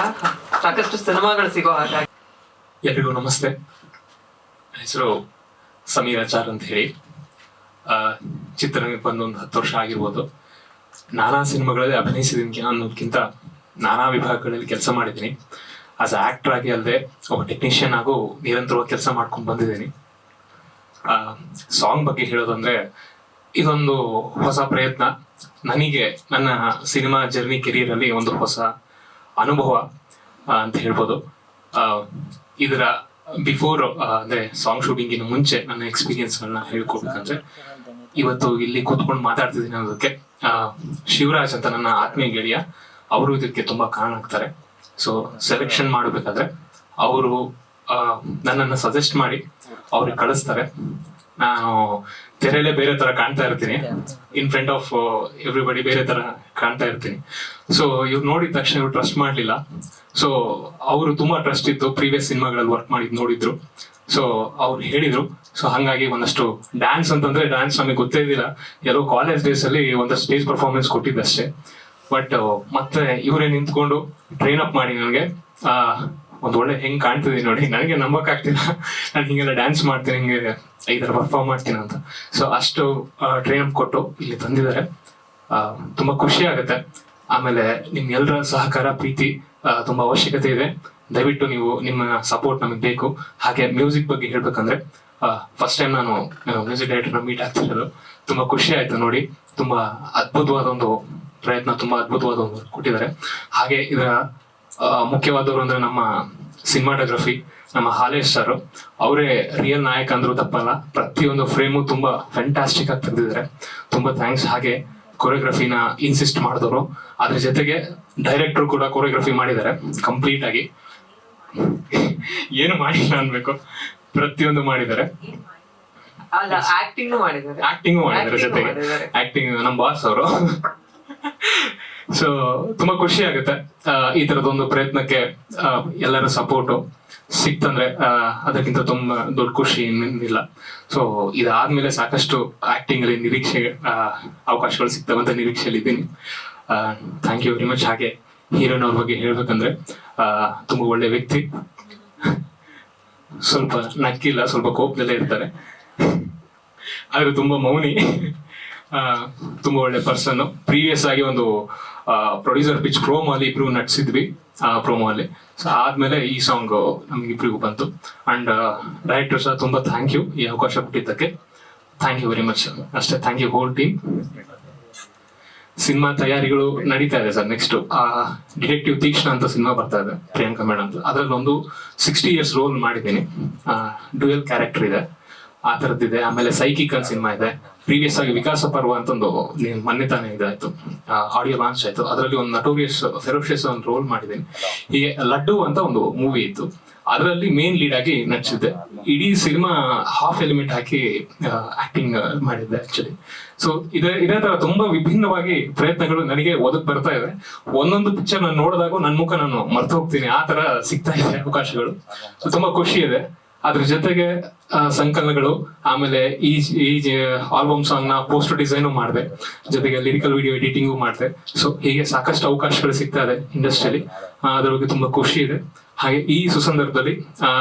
ಸಾಕಷ್ಟು ಸಿನಿಮಾಗಳು ಸಿಗೋ ಹಾಗಾಗಿ. ಎಲ್ರಿಗೂ ನಮಸ್ತೆ. ನನ್ನ ಹೆಸರು ಸಮೀರ್ ಆಚಾರ್ ಅಂತ ಹೇಳಿ. ಚಿತ್ರರಂಗಕ್ಕೆ ಬಂದು ಒಂದು 10 ವರ್ಷ ಆಗಿರ್ಬೋದು. ನಾನಾ ಸಿನಿಮಾಗಳಲ್ಲಿ ಅಭಿನಯಿಸಿದಕ್ಕೆ ಅನ್ನೋದಕ್ಕಿಂತ ನಾನಾ ವಿಭಾಗಗಳಲ್ಲಿ ಕೆಲಸ ಮಾಡಿದ್ದೀನಿ. ಆಸ್ ಆಕ್ಟರ್ ಆಗಿ ಅಲ್ಲದೆ ಒಬ್ಬ ಟೆಕ್ನಿಷಿಯನ್ ಆಗು ನಿರಂತರವಾಗಿ ಕೆಲಸ ಮಾಡ್ಕೊಂಡು ಬಂದಿದ್ದೀನಿ. ಸಾಂಗ್ ಬಗ್ಗೆ ಹೇಳೋದಂದ್ರೆ ಇದೊಂದು ಹೊಸ ಪ್ರಯತ್ನ. ನನಗೆ ನನ್ನ ಸಿನಿಮಾ ಜರ್ನಿ ಕೆರಿಯರಲ್ಲಿ ಒಂದು ಹೊಸ ಅನುಭವ ಅಂತ ಹೇಳ್ಬೋದು. ಇದರ ಬಿಫೋರ್ ಅಂದ್ರೆ ಸಾಂಗ್ ಶೂಟಿಂಗಿನ ಮುಂಚೆ ನನ್ನ ಎಕ್ಸ್ಪೀರಿಯನ್ಸ್ಗಳನ್ನ ಹೇಳ್ಕೊಡ್ಬೇಕಂದ್ರೆ ಇವತ್ತು ಇಲ್ಲಿ ಕೂತ್ಕೊಂಡು ಮಾತಾಡ್ತಿದ್ದೀನಿ ಅನ್ನೋದಕ್ಕೆ ಶಿವರಾಜ್ ಅಂತ ನನ್ನ ಆತ್ಮೀಯ ಗೆಳೆಯ, ಅವರು ಇದಕ್ಕೆ ತುಂಬಾ ಕಾರಣ ಆಗ್ತಾರೆ. ಸೊ ಸೆಲೆಕ್ಷನ್ ಮಾಡಬೇಕಾದ್ರೆ ಅವರು ನನ್ನನ್ನು ಸಜೆಸ್ಟ್ ಮಾಡಿ ಅವ್ರಿಗೆ ಕಳಿಸ್ತಾರೆ. ನಾನು ತೆರೆಯಲ್ಲೇ ಬೇರೆ ತರ ಕಾಣ್ತಾ ಇರ್ತೀನಿ, ಇನ್ ಫ್ರಂಟ್ ಆಫ್ ಎವ್ರಿಬಡಿ ಬೇರೆ ತರ ಕಾಣ್ತಾ ಇರ್ತೀನಿ. ಸೊ ಇವ್ರು ನೋಡಿದ ತಕ್ಷಣ ಇವ್ರು ಟ್ರಸ್ಟ್ ಮಾಡ್ಲಿಲ್ಲ. ಸೊ ಅವರು ತುಂಬಾ ಟ್ರಸ್ಟ್ ಇತ್ತು, ಪ್ರೀವಿಯಸ್ ಸಿನಿಮಾಗಳಲ್ಲಿ ವರ್ಕ್ ಮಾಡಿದ್ ನೋಡಿದ್ರು. ಸೊ ಅವ್ರು ಹೇಳಿದ್ರು. ಸೊ ಹಂಗಾಗಿ ಒಂದಷ್ಟು ಡ್ಯಾನ್ಸ್ ಅಂತಂದ್ರೆ ಡ್ಯಾನ್ಸ್ ನಮಗೆ ಗೊತ್ತೇ ಇದ್ದಿಲ್ಲ, ಎಲ್ಲೋ ಕಾಲೇಜ್ ಡೇಸ್ ಅಲ್ಲಿ ಒಂದಷ್ಟು ಸ್ಟೇಜ್ ಪರ್ಫಾರ್ಮೆನ್ಸ್ ಕೊಟ್ಟಿದ್ದಷ್ಟೇ. ಬಟ್ ಮತ್ತೆ ಇವರೇ ನಿಂತ್ಕೊಂಡು ಟ್ರೈನ್ ಅಪ್ ಮಾಡಿ ನನಗೆ ಒಂದ್ ಒಳ್ಳೆ ಹೆಂಗ್ ಕಾಣ್ತಿದ್ದೀನಿ ನೋಡಿ, ನನಗೆ ನಂಬಕ್ ಆಗ್ತಿಲ್ಲ ನಾನು ಹಿಂಗೆಲ್ಲ ಡ್ಯಾನ್ಸ್ ಮಾಡ್ತೀನಿ, ಹಿಂಗೆ ಈ ತರ ಪರ್ಫಾರ್ಮ್ ಮಾಡ್ತೀನಿ ಅಂತ. ಸೊ ಅಷ್ಟು ಟ್ರೈನ್ ಅಪ್ ಕೊಟ್ಟು ಇಲ್ಲಿ ತಂದಿದ್ದಾರೆ. ತುಂಬಾ ಖುಷಿ ಆಗುತ್ತೆ. ಆಮೇಲೆ ನಿಮ್ ಎಲ್ಲರ ಸಹಕಾರ ಪ್ರೀತಿ ತುಂಬಾ ಅವಶ್ಯಕತೆ ಇದೆ. ದಯವಿಟ್ಟು ನೀವು ನಿಮ್ಮ ಸಪೋರ್ಟ್ ನಮಗೆ ಬೇಕು. ಹಾಗೆ ಮ್ಯೂಸಿಕ್ ಬಗ್ಗೆ ಹೇಳ್ಬೇಕಂದ್ರೆ ಫಸ್ಟ್ ಟೈಮ್ ನಾನು ಮ್ಯೂಸಿಕ್ ಡೈರೆಕ್ಟರ್ನ ಮೀಟ್ ಆಗ್ತಿರೋದು. ತುಂಬಾ ಖುಷಿ ಆಯ್ತು ನೋಡಿ. ತುಂಬಾ ಅದ್ಭುತವಾದ ಒಂದು ಪ್ರಯತ್ನ, ತುಂಬಾ ಅದ್ಭುತವಾದ ಒಂದು ಕೊಟ್ಟಿದ್ದಾರೆ. ಹಾಗೆ ಇದರ ಮುಖ್ಯವಾದವರು ಅಂದ್ರೆ ನಮ್ಮ ಸಿನಿಮಾಟೋಗ್ರಫಿ ನಮ್ಮ ಹಾಲೇಶ್ ಸರ್, ಅವರೇ ರಿಯಲ್ ನಾಯಕ ಅಂದ್ರೂ ತಪ್ಪಲ್ಲ. ಪ್ರತಿಯೊಂದು ಫ್ರೇಮು ತುಂಬಾ ಫ್ಯಾಂಟಾಸ್ಟಿಕ್ ಆಗಿ ತೆಗೆದಿದ್ದಾರೆ. ತುಂಬಾ ಥ್ಯಾಂಕ್ಸ್. ಹಾಗೆ ಕೊರಿಯೋಗ್ರಫಿನ ಇನ್ಸಿಸ್ಟ್ ಮಾಡಿದವರು, ಅದ್ರ ಜೊತೆಗೆ ಡೈರೆಕ್ಟರ್ ಕೂಡ ಕೊರಿಯೋಗ್ರಫಿ ಮಾಡಿದ್ದಾರೆ ಕಂಪ್ಲೀಟ್ ಆಗಿ. ಏನು ಮಾಡಿಲ್ಲ ಅನ್ಬೇಕು, ಪ್ರತಿಯೊಂದು ಮಾಡಿದ್ದಾರೆ. ಅಲ್ಲ, ಆಕ್ಟಿಂಗ್ ಮಾಡಿದ್ದಾರೆ ಜೊತೆಗೆ ಆಕ್ಟಿಂಗ್ ನಮ್ಮ ಬಾಸ್ ಅವರು ಸೊ ತುಂಬಾ ಖುಷಿ ಆಗುತ್ತೆ ಈ ತರದೊಂದು ಪ್ರಯತ್ನಕ್ಕೆ ಎಲ್ಲರ ಸಪೋರ್ಟು ಸಿಕ್ತಂದ್ರೆ ಅದಕ್ಕಿಂತ ತುಂಬಾ ದೊಡ್ಡ ಖುಷಿ ಇನ್ನಿಲ್ಲ. ಸೊ ಇದಾದ್ಮೇಲೆ ಸಾಕಷ್ಟು ಆಕ್ಟಿಂಗ್ ಅಲ್ಲಿ ನಿರೀಕ್ಷೆ ಅವಕಾಶಗಳು ಸಿಗ್ತಾವಂತ ನಿರೀಕ್ಷೆಯಲ್ಲಿ ಇದ್ದೀನಿ. Thank you very much. ಹಾಗೆ ಹೀರೋನ್ ಅವ್ರ ಬಗ್ಗೆ ಹೇಳ್ಬೇಕಂದ್ರೆ ತುಂಬಾ ಒಳ್ಳೆ ವ್ಯಕ್ತಿ, ಸ್ವಲ್ಪ ನಕ್ಕಿಲ್ಲ, ಸ್ವಲ್ಪ ಕೋಪದಲ್ಲೇ ಇರ್ತಾರೆ, ಆದ್ರೆ ತುಂಬಾ ಮೌನಿ, ತುಂಬಾ ಒಳ್ಳೆ ಪರ್ಸನ್. ಪ್ರೀವಿಯಸ್ ಆಗಿ ಒಂದು ಪ್ರೊಡ್ಯೂಸರ್ ಪಿಚ್ ಪ್ರೋಮೋ ಅಲ್ಲಿ ಇಬ್ರು ನಟಿಸಿದ್ವಿ ಪ್ರೋಮೋ ಅಲ್ಲಿ. ಸೊ ಆದ್ಮೇಲೆ ಈ ಸಾಂಗ್ ನಮ್ಗಿಬ್ರಿಗೂ ಬಂತು. ಅಂಡ್ ಡೈರೆಕ್ಟರ್ ಸಹ ತುಂಬಾ ಥ್ಯಾಂಕ್ ಯು ಈ ಅವಕಾಶ ಕೊಟ್ಟಿದ್ದಕ್ಕೆ. Thank you very much. ಅಷ್ಟೇ, thank you whole team. Cinema ತಯಾರಿಗಳು ನಡೀತಾ ಇದೆ ಸರ್. ನೆಕ್ಸ್ಟ್ ಡಿಟೆಕ್ಟಿವ್ ತೀಕ್ಷ್ಣ ಅಂತ ಸಿನಿಮಾ ಬರ್ತಾ ಇದೆ, ಪ್ರಿಯಾಂಕಾ ಮೇಡಮ್ ಅಂತ. ಅದ್ರಲ್ಲಿ ಒಂದು 60 years ರೋಲ್ ಮಾಡಿದ್ದೀನಿ. ಡ್ಯುಯಲ್ ಕ್ಯಾರೆಕ್ಟರ್ ಇದೆ, ಆ ತರದ್ದಿದೆ. ಆಮೇಲೆ ಸೈಕಿಕ್ ಅಂತ ಸಿನಿಮಾ ಇದೆ. ಪ್ರೀವಿಯಸ್ ಆಗಿ ವಿಕಾಸ ಪರ್ವ ಅಂತ ಒಂದು ಮೊನ್ನೆ ತಾನೇ ಇದಾಯ್ತು, ಆಡಿಯೋ ಲಾಂಚ್ ಆಯ್ತು. ಅದರಲ್ಲಿ ಒಂದು ನಟೋರಿಯಸ್ ಫೆರೋಷಿಯಸ್ ಒಂದು ರೋಲ್ ಮಾಡಿದ್ದೀನಿ. ಹೀಗೆ ಲಡ್ಡು ಅಂತ ಒಂದು ಮೂವಿ ಇತ್ತು, ಅದರಲ್ಲಿ ಮೇನ್ ಲೀಡ್ ಆಗಿ ನಟಿಸಿದ್ದೆ. ಇಡೀ ಸಿನಿಮಾ ಹಾಫ್ ಎಲಿಮೆಂಟ್ ಹಾಕಿ ಆಕ್ಟಿಂಗ್ ಮಾಡಿದ್ದೆ ಆಕ್ಚುಲಿ. ಸೊ ಇದೇ ತರ ತುಂಬಾ ವಿಭಿನ್ನವಾಗಿ ಪ್ರಯತ್ನಗಳು ನನಗೆ ಒದಗ್ ಬರ್ತಾ ಇದೆ. ಒಂದೊಂದು ಪಿಕ್ಚರ್ ನಾನು ನೋಡಿದಾಗ ನನ್ನ ಮುಖ ನಾನು ಮರ್ತು ಹೋಗ್ತೀನಿ, ಆ ತರ ಸಿಗ್ತಾ ಇದೆ ಅವಕಾಶಗಳು. ಸೊ ತುಂಬಾ ಖುಷಿ ಇದೆ. ಅದ್ರ ಜೊತೆಗೆ ಸಂಕಲನಗಳು, ಆಮೇಲೆ ಈ ಆಲ್ಬಮ್ ಸಾಂಗ್ ನ ಪೋಸ್ಟರ್ ಡಿಸೈನು ಮಾಡಿದೆ, ಜೊತೆಗೆ ಲಿರಿಕಲ್ ವಿಡಿಯೋ ಎಡಿಟಿಂಗು ಮಾಡಿದೆ. ಸೊ ಹೀಗೆ ಸಾಕಷ್ಟು ಅವಕಾಶಗಳು ಸಿಗ್ತಾ ಇದೆ ಇಂಡಸ್ಟ್ರಿಯಲ್ಲಿ. ಅದ್ರ ಬಗ್ಗೆ ತುಂಬಾ ಖುಷಿ ಇದೆ. ಹಾಗೆ ಈ ಸುಸಂದರ್ಭದಲ್ಲಿ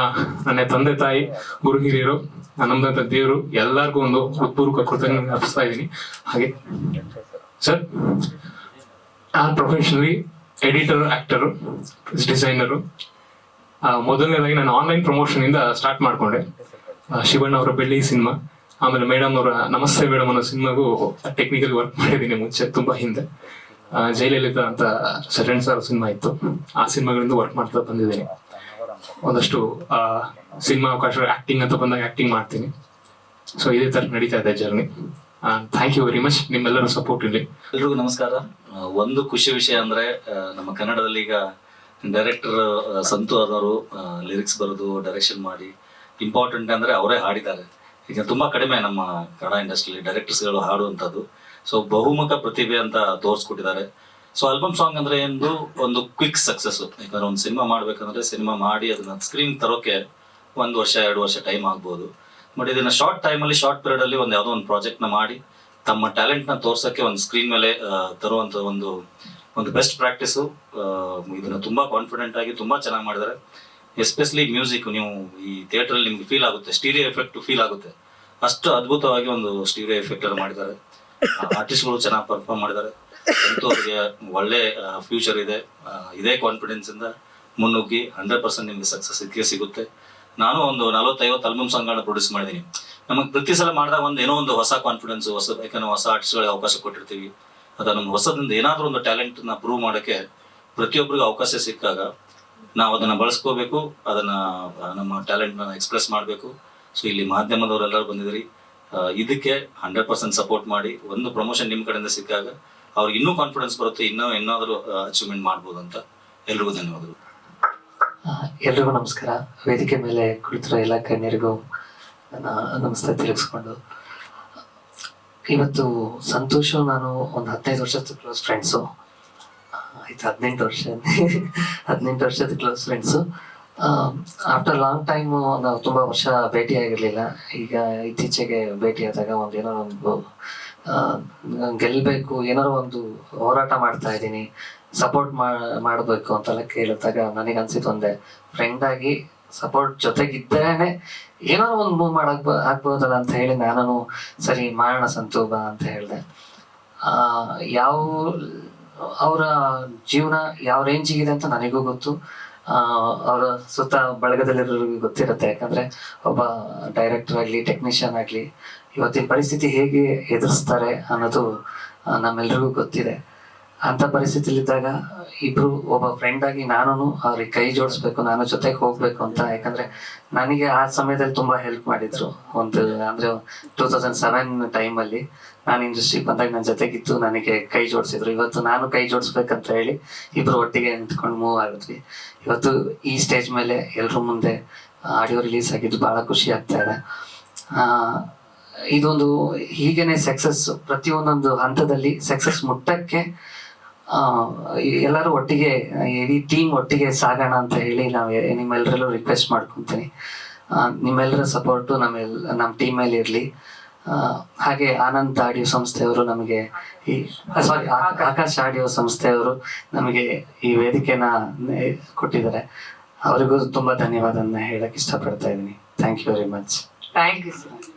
ನನ್ನ ತಂದೆ ತಾಯಿ, ಗುರು ಹಿರಿಯರು, ನಮ್ಮದಂತ ದೇವರು ಎಲ್ಲರಿಗೂ ಒಂದು ಹೃತ್ಪೂರ್ವಕ ಕೃತಜ್ಞತೆ ಅರ್ಪಿಸ್ತಾ ಇದ್ದೀನಿ. ಹಾಗೆ ಸರ್, ನಾನು ಪ್ರೊಫೆಷನಲಿ ಎಡಿಟರ್, ಆಕ್ಟರು, ಡಿಸೈನರು. ಮೊದಲನೇದಾಗಿ ನಾನು ಆನ್ಲೈನ್ ಪ್ರಮೋಷನ್ ಇಂದ ಸ್ಟಾರ್ಟ್ ಮಾಡ್ಕೊಂಡೆ. ಶಿವಣ್ಣ ಅವರ ಬೆಳ್ಳಿ ಸಿನಿಮಾ, ಆಮೇಲೆ ಮೇಡಮ್ ಅವರ ನಮಸ್ತೆ ಮೇಡಮ್ ಅನ್ನೋ ಸಿನಿಮಾಗೂ ಟೆಕ್ನಿಕಲ್ ವರ್ಕ್ ಮಾಡಿದ್ದೀನಿ ಮುಂಚೆ, ತುಂಬಾ ಹಿಂದೆ. ಜಯಲಲಿತಾ ಅಂತ ಸೆಕೆಂಡ್ ಸಾರ್ ಸಿನಿಮಾ ಇತ್ತು, ಆ ಸಿನಿಮಾಗಳಿಂದ ವರ್ಕ್ ಮಾಡ್ತಾ ಬಂದಿದ್ದೀನಿ. ಒಂದಷ್ಟು ಸಿನಿಮಾ ಅವಕಾಶ ಆಕ್ಟಿಂಗ್ ಅಂತ ಬಂದಾಗ ಆಕ್ಟಿಂಗ್ ಮಾಡ್ತೀನಿ. ಸೊ ಇದೇ ತರ ನಡೀತಾ ಇದೆ journey. Thank you very much, ನಿಮ್ಮೆಲ್ಲರ ಸಪೋರ್ಟ್ ಇಲ್ಲಿ. ಎಲ್ರಿಗೂ ನಮಸ್ಕಾರ. ಒಂದು ಖುಷಿ ವಿಷಯ ಅಂದ್ರೆ ನಮ್ಮ ಕನ್ನಡದಲ್ಲಿ ಈಗ ಡೈರೆಕ್ಟರ್ ಸಂತು ಆದವರು ಲಿರಿಕ್ಸ್ ಬರೆದು ಡೈರೆಕ್ಷನ್ ಮಾಡಿ, ಇಂಪಾರ್ಟೆಂಟ್ ಅಂದ್ರೆ ಅವರೇ ಹಾಡಿದ್ದಾರೆ. ಈಗ ತುಂಬಾ ಕಡಿಮೆ ನಮ್ಮ ಕನ್ನಡ ಇಂಡಸ್ಟ್ರಿಯಲ್ಲಿ ಡೈರೆಕ್ಟರ್ಸ್ಗಳು ಹಾಡುವಂಥದ್ದು. ಸೊ ಬಹುಮುಖ ಪ್ರತಿಭೆ ಅಂತ ತೋರಿಸ್ಕೊಟ್ಟಿದ್ದಾರೆ. ಸೊ ಆಲ್ಬಮ್ ಸಾಂಗ್ ಅಂದ್ರೆ ಒಂದು ಕ್ವಿಕ್ ಸಕ್ಸಸ್. ಯಾಕಂದ್ರೆ ಒಂದು ಸಿನಿಮಾ ಮಾಡ್ಬೇಕಂದ್ರೆ ಸಿನಿಮಾ ಮಾಡಿ ಅದನ್ನ ಸ್ಕ್ರೀನ್ ತರೋಕೆ 1 ವರ್ಷ 2 ವರ್ಷ ಟೈಮ್ ಆಗ್ಬೋದು. ಬಟ್ ಇದನ್ನ ಶಾರ್ಟ್ ಟೈಮಲ್ಲಿ, ಶಾರ್ಟ್ ಪೀರಿಯಡ್ ಅಲ್ಲಿ ಯಾವುದೋ ಒಂದು ಪ್ರಾಜೆಕ್ಟ್ ನ ಮಾಡಿ ತಮ್ಮ ಟ್ಯಾಲೆಂಟ್ ನ ತೋರ್ಸಕ್ಕೆ ಒಂದು ಸ್ಕ್ರೀನ್ ಮೇಲೆ ತರುವಂತ ಒಂದು ಬೆಸ್ಟ್ ಪ್ರಾಕ್ಟೀಸು. ಇದನ್ನ ತುಂಬಾ ಕಾನ್ಫಿಡೆಂಟ್ ಆಗಿ ತುಂಬಾ ಚೆನ್ನಾಗಿ ಮಾಡಿದ್ದಾರೆ. ಎಸ್ಪೆಷಲಿ ಮ್ಯೂಸಿಕ್, ನೀವು ಈ ಥಿಯೇಟರ್ ಅಲ್ಲಿ ನಿಮ್ಗೆ ಫೀಲ್ ಆಗುತ್ತೆ, ಸ್ಟೀರಿಯೋ ಎಫೆಕ್ಟ್ ಫೀಲ್ ಆಗುತ್ತೆ. ಅಷ್ಟು ಅದ್ಭುತವಾಗಿ ಒಂದು ಸ್ಟೀರಿಯೋ ಎಫೆಕ್ಟ್ ಅನ್ನು ಮಾಡಿದ್ದಾರೆ. ಆರ್ಟಿಸ್ಟ್ಗಳು ಚೆನ್ನಾಗಿ ಪರ್ಫಾರ್ಮ್ ಮಾಡಿದ್ದಾರೆ. ಅಂತೂ ಅವ್ರಿಗೆ ಒಳ್ಳೆ ಫ್ಯೂಚರ್ ಇದೆ. ಇದೇ ಕಾನ್ಫಿಡೆನ್ಸ್ ಇಂದ ಮುನ್ನುಗ್ಗಿ 100% ನಿಮ್ಗೆ ಸಕ್ಸಸ್ ಸಿಗುತ್ತೆ. ನಾನು ಒಂದು 40-50 ಆಲ್ಬಮ್ ಸಾಂಗ್ಗಳನ್ನ ಪ್ರೊಡ್ಯೂಸ್ ಮಾಡಿದ್ದೀನಿ. ನಮಗೆ ಪ್ರತಿ ಸಲ ಮಾಡಿದಾಗ ಏನೋ ಒಂದು ಹೊಸ ಕಾನ್ಫಿಡೆನ್ಸ್, ಯಾಕಂದ್ರೆ ಹೊಸ ಆರ್ಟಿಸ್ಟ್ಗಳಿಗೆ ಅವಕಾಶ ಕೊಟ್ಟಿರ್ತೀವಿ. ಅದನ್ನ ಹೊಸದಿಂದ ಏನಾದ್ರೂ ಒಂದು ಟ್ಯಾಲೆಂಟ್ ನ ಪ್ರೂವ್ ಮಾಡಕ್ಕೆ ಪ್ರತಿಯೊಬ್ಬರಿಗೂ ಅವಕಾಶ ಸಿಕ್ಕಾಗ ನಾವು ಅದನ್ನ ಬಳಸ್ಕೋಬೇಕು, ಅದನ್ನ ನಮ್ಮ ಟ್ಯಾಲೆಂಟ್ ನ ಎಕ್ಸ್ಪ್ರೆಸ್ ಮಾಡಬೇಕು. ಸೊ ಇಲ್ಲಿ ಮಾಧ್ಯಮದವರೆಲ್ಲರೂ ಬಂದಿದ್ದೀರಿ, ಇದಕ್ಕೆ 100% ಸಪೋರ್ಟ್ ಮಾಡಿ. ಒಂದು ಪ್ರಮೋಷನ್ ನಿಮ್ಮ ಕಡೆಯಿಂದ ಸಿಕ್ಕಾಗ ಅವ್ರಿಗೆ ಇನ್ನೂ ಕಾನ್ಫಿಡೆನ್ಸ್ ಬರುತ್ತೆ, ಏನಾದರೂ ಅಚೀವ್ಮೆಂಟ್ ಮಾಡ್ಬೋದು ಅಂತ. ಎಲ್ರಿಗೂ ಧನ್ಯವಾದಗಳು. ಎಲ್ರಿಗೂ ನಮಸ್ಕಾರ. ವೇದಿಕೆ ಮೇಲೆ ಕುಳಿತಿರೋ ಎಲ್ಲ ಗಣ್ಯರಿಗೂ ನನ್ನ ನಮಸ್ತೆ ತಿಳಿಸ್ಕೊಂಡು, ಇವತ್ತು ಸಂತೋಷು ನಾನು ಒಂದು 15 ವರ್ಷದ ಕ್ಲೋಸ್ ಫ್ರೆಂಡ್ಸು. ಆಯ್ತು 18 ವರ್ಷದ close friends. After long time ನಾವು ತುಂಬ ವರ್ಷ ಭೇಟಿ ಆಗಿರಲಿಲ್ಲ. ಈಗ ಇತ್ತೀಚೆಗೆ ಭೇಟಿಯಾದಾಗ ಏನೋ ಒಂದು ಗೆಲ್ಲಬೇಕು, ಏನಾರೋ ಒಂದು ಹೋರಾಟ ಮಾಡ್ತಾ ಇದ್ದೀನಿ, ಸಪೋರ್ಟ್ ಮಾಡಬೇಕು ಅಂತೆಲ್ಲ ಕೇಳಿದಾಗ ನನಗೆ ಅನ್ಸಿತ್ತು, ಒಂದೇ ಫ್ರೆಂಡ್ ಆಗಿ ಸಪೋರ್ಟ್ ಜೊತೆಗಿದ್ದರೇನೆ ಏನಾದ್ರು ಒಂದು ಮೂವ್ ಆಗ್ಬೋದಲ್ಲ ಅಂತ ಹೇಳಿ ನಾನು ಸರಿ ಮಾಡೋಣ ಸಂತು ಬಾ ಅಂತ ಹೇಳಿದೆ. ಯಾವ ಅವರ ಜೀವನ ಯಾವ ರೇಂಜಿಗಿದೆ ಅಂತ ನನಗೂ ಗೊತ್ತು, ಅವರ ಸುತ್ತ ಬಳಗದಲ್ಲಿರೋರಿಗೂ ಗೊತ್ತಿರುತ್ತೆ. ಯಾಕಂದ್ರೆ ಒಬ್ಬ ಡೈರೆಕ್ಟರ್ ಆಗಲಿ, ಟೆಕ್ನಿಷಿಯನ್ ಆಗಲಿ, ಇವತ್ತಿನ ಪರಿಸ್ಥಿತಿ ಹೇಗೆ ಎದುರಿಸ್ತಾರೆ ಅನ್ನೋದು ನಮ್ಮೆಲ್ರಿಗೂ ಗೊತ್ತಿದೆ. ಅಂತ ಪರಿಸ್ಥಿತಿಲಿದ್ದಾಗ ಇಬ್ರು, ಒಬ್ಬ ಫ್ರೆಂಡ್ ಆಗಿ ನಾನು ಅವ್ರಿಗೆ ಕೈ ಜೋಡಿಸ್ಬೇಕು, ನಾನು ಜೊತೆಗೆ ಹೋಗ್ಬೇಕು ಅಂತ. ಯಾಕಂದ್ರೆ ನನಗೆ ಆ ಸಮಯದಲ್ಲಿ ತುಂಬಾ ಹೆಲ್ಪ್ ಮಾಡಿದ್ರು. ಅಂದ್ರೆ 2007 ಟೈಮಲ್ಲಿ ನಾನು ಇಂಡಸ್ಟ್ರಿಗೆ ಬಂದಾಗ ನನ್ನ ಜೊತೆಗಿದ್ದು ನನಗೆ ಕೈ ಜೋಡಿಸಿದ್ರು. ಇವತ್ತು ನಾನು ಕೈ ಜೋಡಿಸ್ಬೇಕಂತ ಹೇಳಿ ಇಬ್ರು ಒಟ್ಟಿಗೆ ನಿಂತ್ಕೊಂಡು ಮೂವ್ ಆಗಿದ್ವಿ. ಇವತ್ತು ಈ ಸ್ಟೇಜ್ ಮೇಲೆ ಎಲ್ರ ಮುಂದೆ ಆಡಿಯೋ ರಿಲೀಸ್ ಆಗಿದ್ದು ಬಹಳ ಖುಷಿ ಆಗ್ತಾ ಇದೆ. ಇದೊಂದು ಹೀಗೇನೆ ಸಕ್ಸಸ್, ಪ್ರತಿಯೊಂದೊಂದು ಹಂತದಲ್ಲಿ ಸಕ್ಸಸ್ ಮುಟ್ಟಕ್ಕೆ ಎಲ್ಲರೂ ಒಟ್ಟಿಗೆ ಇಡೀ ಟೀಮ್ ಒಟ್ಟಿಗೆ ಸಾಗೋಣ ಅಂತ ಹೇಳಿ ನಾವು ನಿಮ್ಮೆಲ್ಲರಲ್ಲೂ ರಿಕ್ವೆಸ್ಟ್ ಮಾಡ್ಕೊತೀನಿ. ನಿಮ್ಮೆಲ್ಲರ ಸಪೋರ್ಟು ನಮ್ಮ ಟೀಮ್ ಮೇಲೆ ಇರಲಿ. ಹಾಗೆ ಆನಂದ್ ಆಡಿಯೋ ಸಂಸ್ಥೆಯವರು ನಮಗೆ ಆಕಾಶ್ ಆಡಿಯೋ ಸಂಸ್ಥೆಯವರು ನಮಗೆ ಈ ವೇದಿಕೆನ ಕೊಟ್ಟಿದ್ದಾರೆ. ಅವರಿಗೂ ತುಂಬಾ ಧನ್ಯವಾದನ ಹೇಳಕ್ ಇಷ್ಟಪಡ್ತಾ ಇದ್ದೀನಿ. Thank you very much. Thank you sir.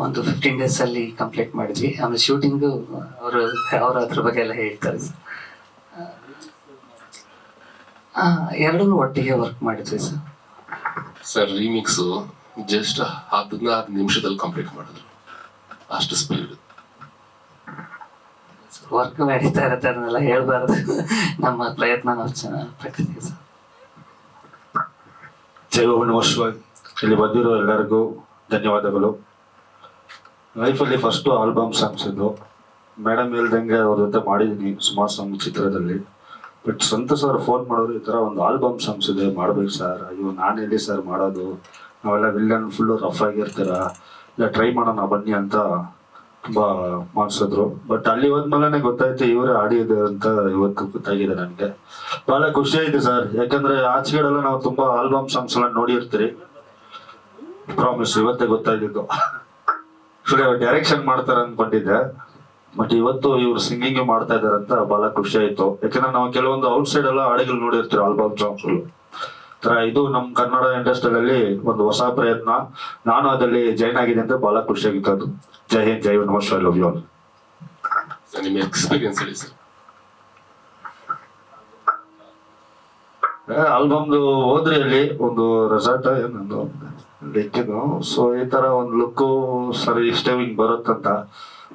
ಒಂದು 15 days ಅಲ್ಲಿ ಕಂಪ್ಲೀಟ್ ಮಾಡಿದ್ವಿ. ಆಮೇಲೆ ಶೂಟಿಂಗು ಅವರು ಅದ್ರ ಬಗ್ಗೆ ಎಲ್ಲ ಹೇಳ್ತಾರೆ. ಎರಡನ್ನೂ ಒಟ್ಟಿಗೆ ವರ್ಕ್ ಮಾಡಿದ್ವಿ ಸರ್. ಸರ್ ರೀಮಿಕ್ಸು ಜಸ್ಟ್ 16 ನಿಮಿಷದಲ್ಲಿ ಕಂಪ್ಲೀಟ್ ಮಾಡಿದ್ರು, ಅಷ್ಟು ಸ್ಪೀಡ್. ವರ್ಕ್ ನಡೀತಾ ಇರುತ್ತೆ, ಅದನ್ನೆಲ್ಲ ಹೇಳ್ಬಾರ್ದು. ನಮ್ಮ ಪ್ರಯತ್ನ ನಾವು ಚೆನ್ನಾಗಿ ಪ್ರಕೃತಿ ಸರ್. ಜೈ ಓಂ ನಮಃ ಶಿವಾಯ. ಇಲ್ಲಿ ಬಂದಿರೋ ಎಲ್ಲರಿಗೂ ಧನ್ಯವಾದಗಳು. ಲೈಫಲ್ಲಿ ಫಸ್ಟು ಆಲ್ಬಮ್ ಸಾಂಗ್ಸ್ ಇದು. ಮೇಡಮ್ ಹೇಳ್ದಂಗೆ ಅವ್ರ ಜೊತೆ ಮಾಡಿದ್ದೀನಿ ಸುಮಾರು ಸಾಂಗ್ ಚಿತ್ರದಲ್ಲಿ. ಬಟ್ ಸಂತೋಷ್ ಅವ್ರು ಫೋನ್ ಮಾಡೋರು, ಈ ಥರ ಒಂದು ಆಲ್ಬಮ್ ಸಾಂಗ್ಸ್ ಇದೆ ಮಾಡ್ಬೇಕು ಸರ್. ಅಯ್ಯೋ ನಾನು ಎಲ್ಲಿ ಸರ್ ಮಾಡೋದು, ನಾವೆಲ್ಲ ವಿಲ್ಲನ್ ಫುಲ್ಲು ರಫ್ ಆಗಿರ್ತೀರ, ಇಲ್ಲ ಟ್ರೈ ಮಾಡೋಣ ಬನ್ನಿ ಅಂತ ತುಂಬ ಮಾಡಿಸಿದ್ರು. ಬಟ್ ಅಲ್ಲಿ ಹೋದ್ಮೇಲೆ ಗೊತ್ತಾಯ್ತು ಇವರೇ ಆಡಿಯೋದು ಅಂತ ಇವತ್ತು ಗೊತ್ತಾಗಿದೆ ನನಗೆ. ಭಾಳ ಖುಷಿ ಆಯ್ತು ಸರ್. ಯಾಕಂದ್ರೆ ಆಚೆಗಡೆಲ್ಲ ನಾವು ತುಂಬಾ ಆಲ್ಬಮ್ ಸಾಂಗ್ಸ್ ಎಲ್ಲ ನೋಡಿರ್ತೀರಿ. ಪ್ರಾಮಿಸ್ ಇವತ್ತೇ ಗೊತ್ತಾಗಿದ್ದು. ಡೈರೆಕ್ಷನ್ ಮಾಡ್ತಾರೆ ಅನ್ಕೊಂಡಿದ್ದೆ, ಬಟ್ ಇವತ್ತು ಇವ್ರು ಸಿಂಗಿಂಗ್ ಮಾಡ್ತಾ ಇದಾರೆ ಅಂತ ಬಹಳ ಖುಷಿ ಆಯ್ತು. ಯಾಕಂದ್ರೆ ನಾವು ಕೆಲವೊಂದು ಔಟ್ ಸೈಡ್ ಎಲ್ಲ ಹಾಡುಗಳು ನೋಡಿರ್ತೀವಿ ಆಲ್ಬಮ್ ಸಾಂಗ್ಸ್ ತರ. ಇದು ನಮ್ಮ ಕನ್ನಡ ಇಂಡಸ್ಟ್ರಿಯಲ್ಲಿ ಒಂದು ಹೊಸ ಪ್ರಯತ್ನ. ನಾನು ಅದರಲ್ಲಿ ಜಾಯ್ನ್ ಆಗಿದೆ ಅಂತ ಬಹಳ ಖುಷಿ ಆಗಿತ್ತು. ಅದು ಜೈ ಹಿಂದ್, ಜೈ ನಮಸ್ಕಾರ, ಲವ್ ಯು ಆಲ್. ನಿಮ್ಮ ಎಕ್ಸ್ಪೀರಿಯನ್ಸ್ ಹೇಳಿ ಸರ್. ಆಲ್ಬಮ್ದು ಹೋದ್ರಿ ಅಲ್ಲಿ ಒಂದು ರೆಸಾರ್ಟ್ ಏನೊಂದು ಲೆಕ್ಕಿದ್ದು. ಸೊ ಈ ತರ ಒಂದು ಲುಕ್ ಸರಿ ಇಷ್ಟೇ ಹಿಂಗ್ ಬರುತ್ತಂತ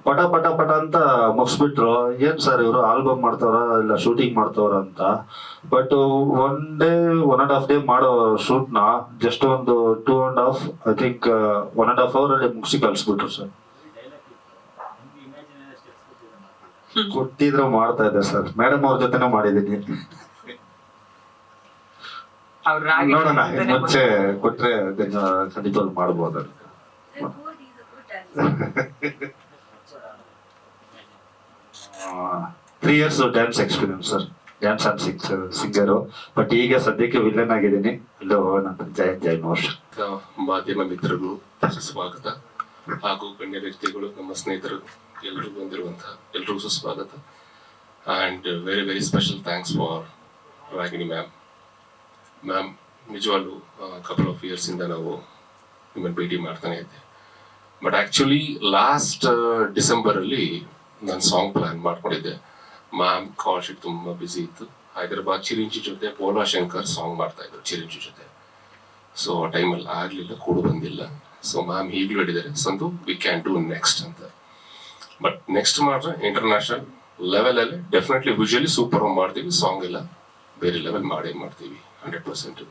ಪಟ ಪಟ ಪಟ ಅಂತ ಮುಗಿಸ್ಬಿಟ್ರು. ಏನ್ ಸರ್ ಇವರು ಆಲ್ಬಮ್ ಮಾಡ್ತಾರ ಇಲ್ಲ ಶೂಟಿಂಗ್ ಮಾಡ್ತಾವ್ರ ಅಂತ. ಬಟ್ 1 day 1.5 day ಮಾಡೋ ಶೂಟ್ ನ ಜಸ್ಟ್ ಒಂದು 2.5 ಐ ಥಿಂಕ್ 1.5 hour ಅಲ್ಲಿ ಮುಗಿಸಿ ಕಳ್ಸ್ಬಿಟ್ರು ಸರ್. ಕೊಟ್ಟಿದ್ರು ಮಾಡ್ತಾ ಇದ್ದೆ ಸರ್. ಮೇಡಮ್ ಅವ್ರ ಜೊತೆನೂ ಮಾಡಿದೀನಿ. ನೋಡೋಣ ಮುಂಚೆ ಕೊಟ್ರೆ ಖಂಡಿತ ಮಾಡ್ಬೋದು. 3 years dance experience sir. Dance and singer. But ಈಗ ಸದ್ಯಕ್ಕೆ ವಿಲ್ಲನ್ ಆಗಿದ್ದೀನಿ. ಇಲ್ಲ ಹೋಗೋಣ ಅಂತ. ಜೈ ನಮಸ್ಕಾರ. ಮಾಧ್ಯಮ ಮಿತ್ರರು ಸುಸ್ವಾಗತ, ಹಾಗೂ ಗಣ್ಯ ವ್ಯಕ್ತಿಗಳು, ನಮ್ಮ ಸ್ನೇಹಿತರು ಎಲ್ಲರೂ ಬಂದಿರುವಂತಹ ಎಲ್ರಿಗೂ ಸುಸ್ವಾಗತ. And very very special thanks for Ragini ma'am. ನಿಜವಾಗ್ಲೂ ಕಪಲ್ ಆಫ್ ಇಯರ್ಸ್ ಇಂದ ನಾವು ನಿಮ್ಮನ್ನು ಭೇಟಿ ಮಾಡ್ತಾನೆ ಇದ್ದೆ. ಬಟ್ ಆ್ಯಕ್ಚುಲಿ ಲಾಸ್ಟ್ ಡಿಸೆಂಬರಲ್ಲಿ ನಾನು ಸಾಂಗ್ ಪ್ಲ್ಯಾನ್ ಮಾಡ್ಕೊಂಡಿದ್ದೆ. ಮ್ಯಾಮ್ ಕಾಲ್ ಶೀಟ್ ತುಂಬ ಬ್ಯುಸಿ ಇತ್ತು. ಹೈದರಾಬಾದ್ ಚಿರಂಜಿ ಜೊತೆ ಪೋಲಾ ಶಂಕರ್ ಸಾಂಗ್ ಮಾಡ್ತಾ ಇದ್ರು ಚಿರಂಜಿ ಜೊತೆ. ಸೊ ಆ ಟೈಮಲ್ಲಿ ಆಗಲಿಲ್ಲ, ಕೂಡ ಬಂದಿಲ್ಲ. ಸೊ ಮ್ಯಾಮ್ ಈಗಲೂ ಹೇಳಿದ್ದಾರೆ, Santhu we can do next ಅಂತ. ಬಟ್ ನೆಕ್ಸ್ಟ್ ಮಾಡಿದ್ರೆ ಇಂಟರ್ನ್ಯಾಷನಲ್ ಲೆವೆಲಲ್ಲಿ ಡೆಫಿನೆಟ್ಲಿ ವಿಜುವಲಿ ಸೂಪರ್ ಮಾಡ್ತೀವಿ. ಸಾಂಗ್ ಎಲ್ಲ ಬೇರೆ ಲೆವೆಲ್ ಮಾಡೇ ಮಾಡ್ತೀವಿ 100%.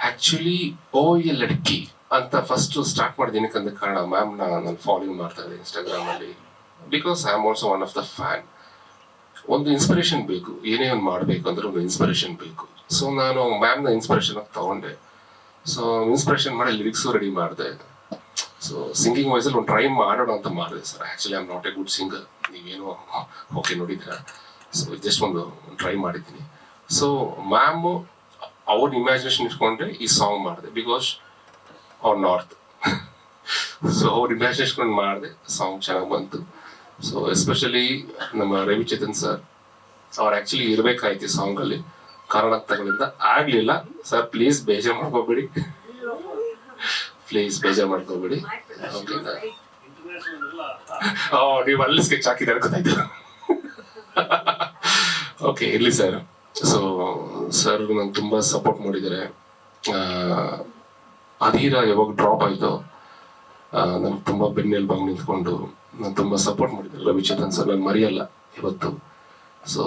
ಆಕ್ಚುಲಿ ಓ ಎ ಲಡ್ಕಿ ಅಂತ ಫಸ್ಟ್ ಸ್ಟಾರ್ಟ್ ಮಾಡಿದ್ದೀನಿ ಕಂದ ಕಾರಣ ಮ್ಯಾಮ್ನ ನಾನು ಫಾಲೋಯಿಂಗ್ ಮಾಡ್ತಾ ಇದ್ದೆ ಇನ್ಸ್ಟಾಗ್ರಾಮ್ ಅಲ್ಲಿ. Because I am also one of the fan. ಒಂದು ಇನ್ಸ್ಪಿರೇಷನ್ ಬೇಕು, ಏನೇ ಒಂದು ಮಾಡಬೇಕು ಅಂದ್ರೆ ಒಂದು ಇನ್ಸ್ಪಿರೇಷನ್ ಬೇಕು. ಸೊ ನಾನು ಮ್ಯಾಮ್ನ ಇನ್ಸ್ಪಿರೇಷನ್ ತಗೊಂಡೆ. ಸೊ ಇನ್ಸ್ಪಿರೇಷನ್ ಮಾಡಿ ಲಿರಿಕ್ಸು ರೆಡಿ ಮಾಡಿದೆ. ಸೊ ಸಿಂಗಿಂಗ್ ವೈಸಲ್ಲಿ ಒಂದು ಟ್ರೈ ಮಾಡೋಣ ಅಂತ ಮಾಡಿದೆ sir. Actually I am not A good singer, ನೀವೇನು ಓಕೆ ನೋಡಿದ್ರ. ಸೊ ಜಸ್ಟ್ ಒಂದು ಟ್ರೈ ಮಾಡಿದ್ದೀನಿ. ಸೊ ಮ್ಯಾಮು ಅವ್ರ ಇಮ್ಯಾಜಿನೇಷನ್ ಇಟ್ಕೊಂಡ್ರೆ ಈ ಸಾಂಗ್ ಮಾಡಿದೆ. ಬಿಕಾಸ್ ಅವ್ರ ನಾರ್ತ್, ಸೊ ಅವ್ರ ಇಮ್ಯಾಜಿನೇಷನ್ ಮಾಡಿದೆ, ಸಾಂಗ್ ಚೆನ್ನಾಗಿ ಬಂತು. ಸೊ ಎಸ್ಪೆಷಲಿ ನಮ್ಮ ರವಿಚೇತನ್ ಸರ್ ಅವ್ರು ಆ್ಯಕ್ಚುಲಿ ಇರಬೇಕಾಯ್ತು ಈ ಸಾಂಗಲ್ಲಿ, ಕಾರಣಗಳಿಂದ ಆಗಲಿಲ್ಲ. ಸರ್ ಪ್ಲೀಸ್ ಬೇಜಾರು ಮಾಡ್ಕೋಬೇಡಿ, ಪ್ಲೀಸ್ ಬೇಜಾರು ಮಾಡ್ಕೋಬೇಡಿ. ಓಕೆನಾ? ನೀವು ಅಲ್ಲಿ ಸ್ಕೆಚ್ ಹಾಕಿದ್ದಾರೆ ಗೊತ್ತಾಯ್ತು. ಓಕೆ ಇರ್ಲಿ ಸರ್. ಸೊ ಸರ್ ನಂಗೆ ತುಂಬ ಸಪೋರ್ಟ್ ಮಾಡಿದ್ದಾರೆ. ಅಧೀರ ಯಾವಾಗ ಡ್ರಾಪ್ ಆಯಿತು ನನಗೆ ತುಂಬ ಬೆನ್ನೆಲುಬಾಗಿ ನಿಂತ್ಕೊಂಡು ನಾನು ತುಂಬ ಸಪೋರ್ಟ್ ಮಾಡಿದ್ದಾರೆ ರವಿಚೇತನ್ ಸರ್. ನಾನು ಮರೆಯಲ್ಲ ಇವತ್ತು. ಸೊ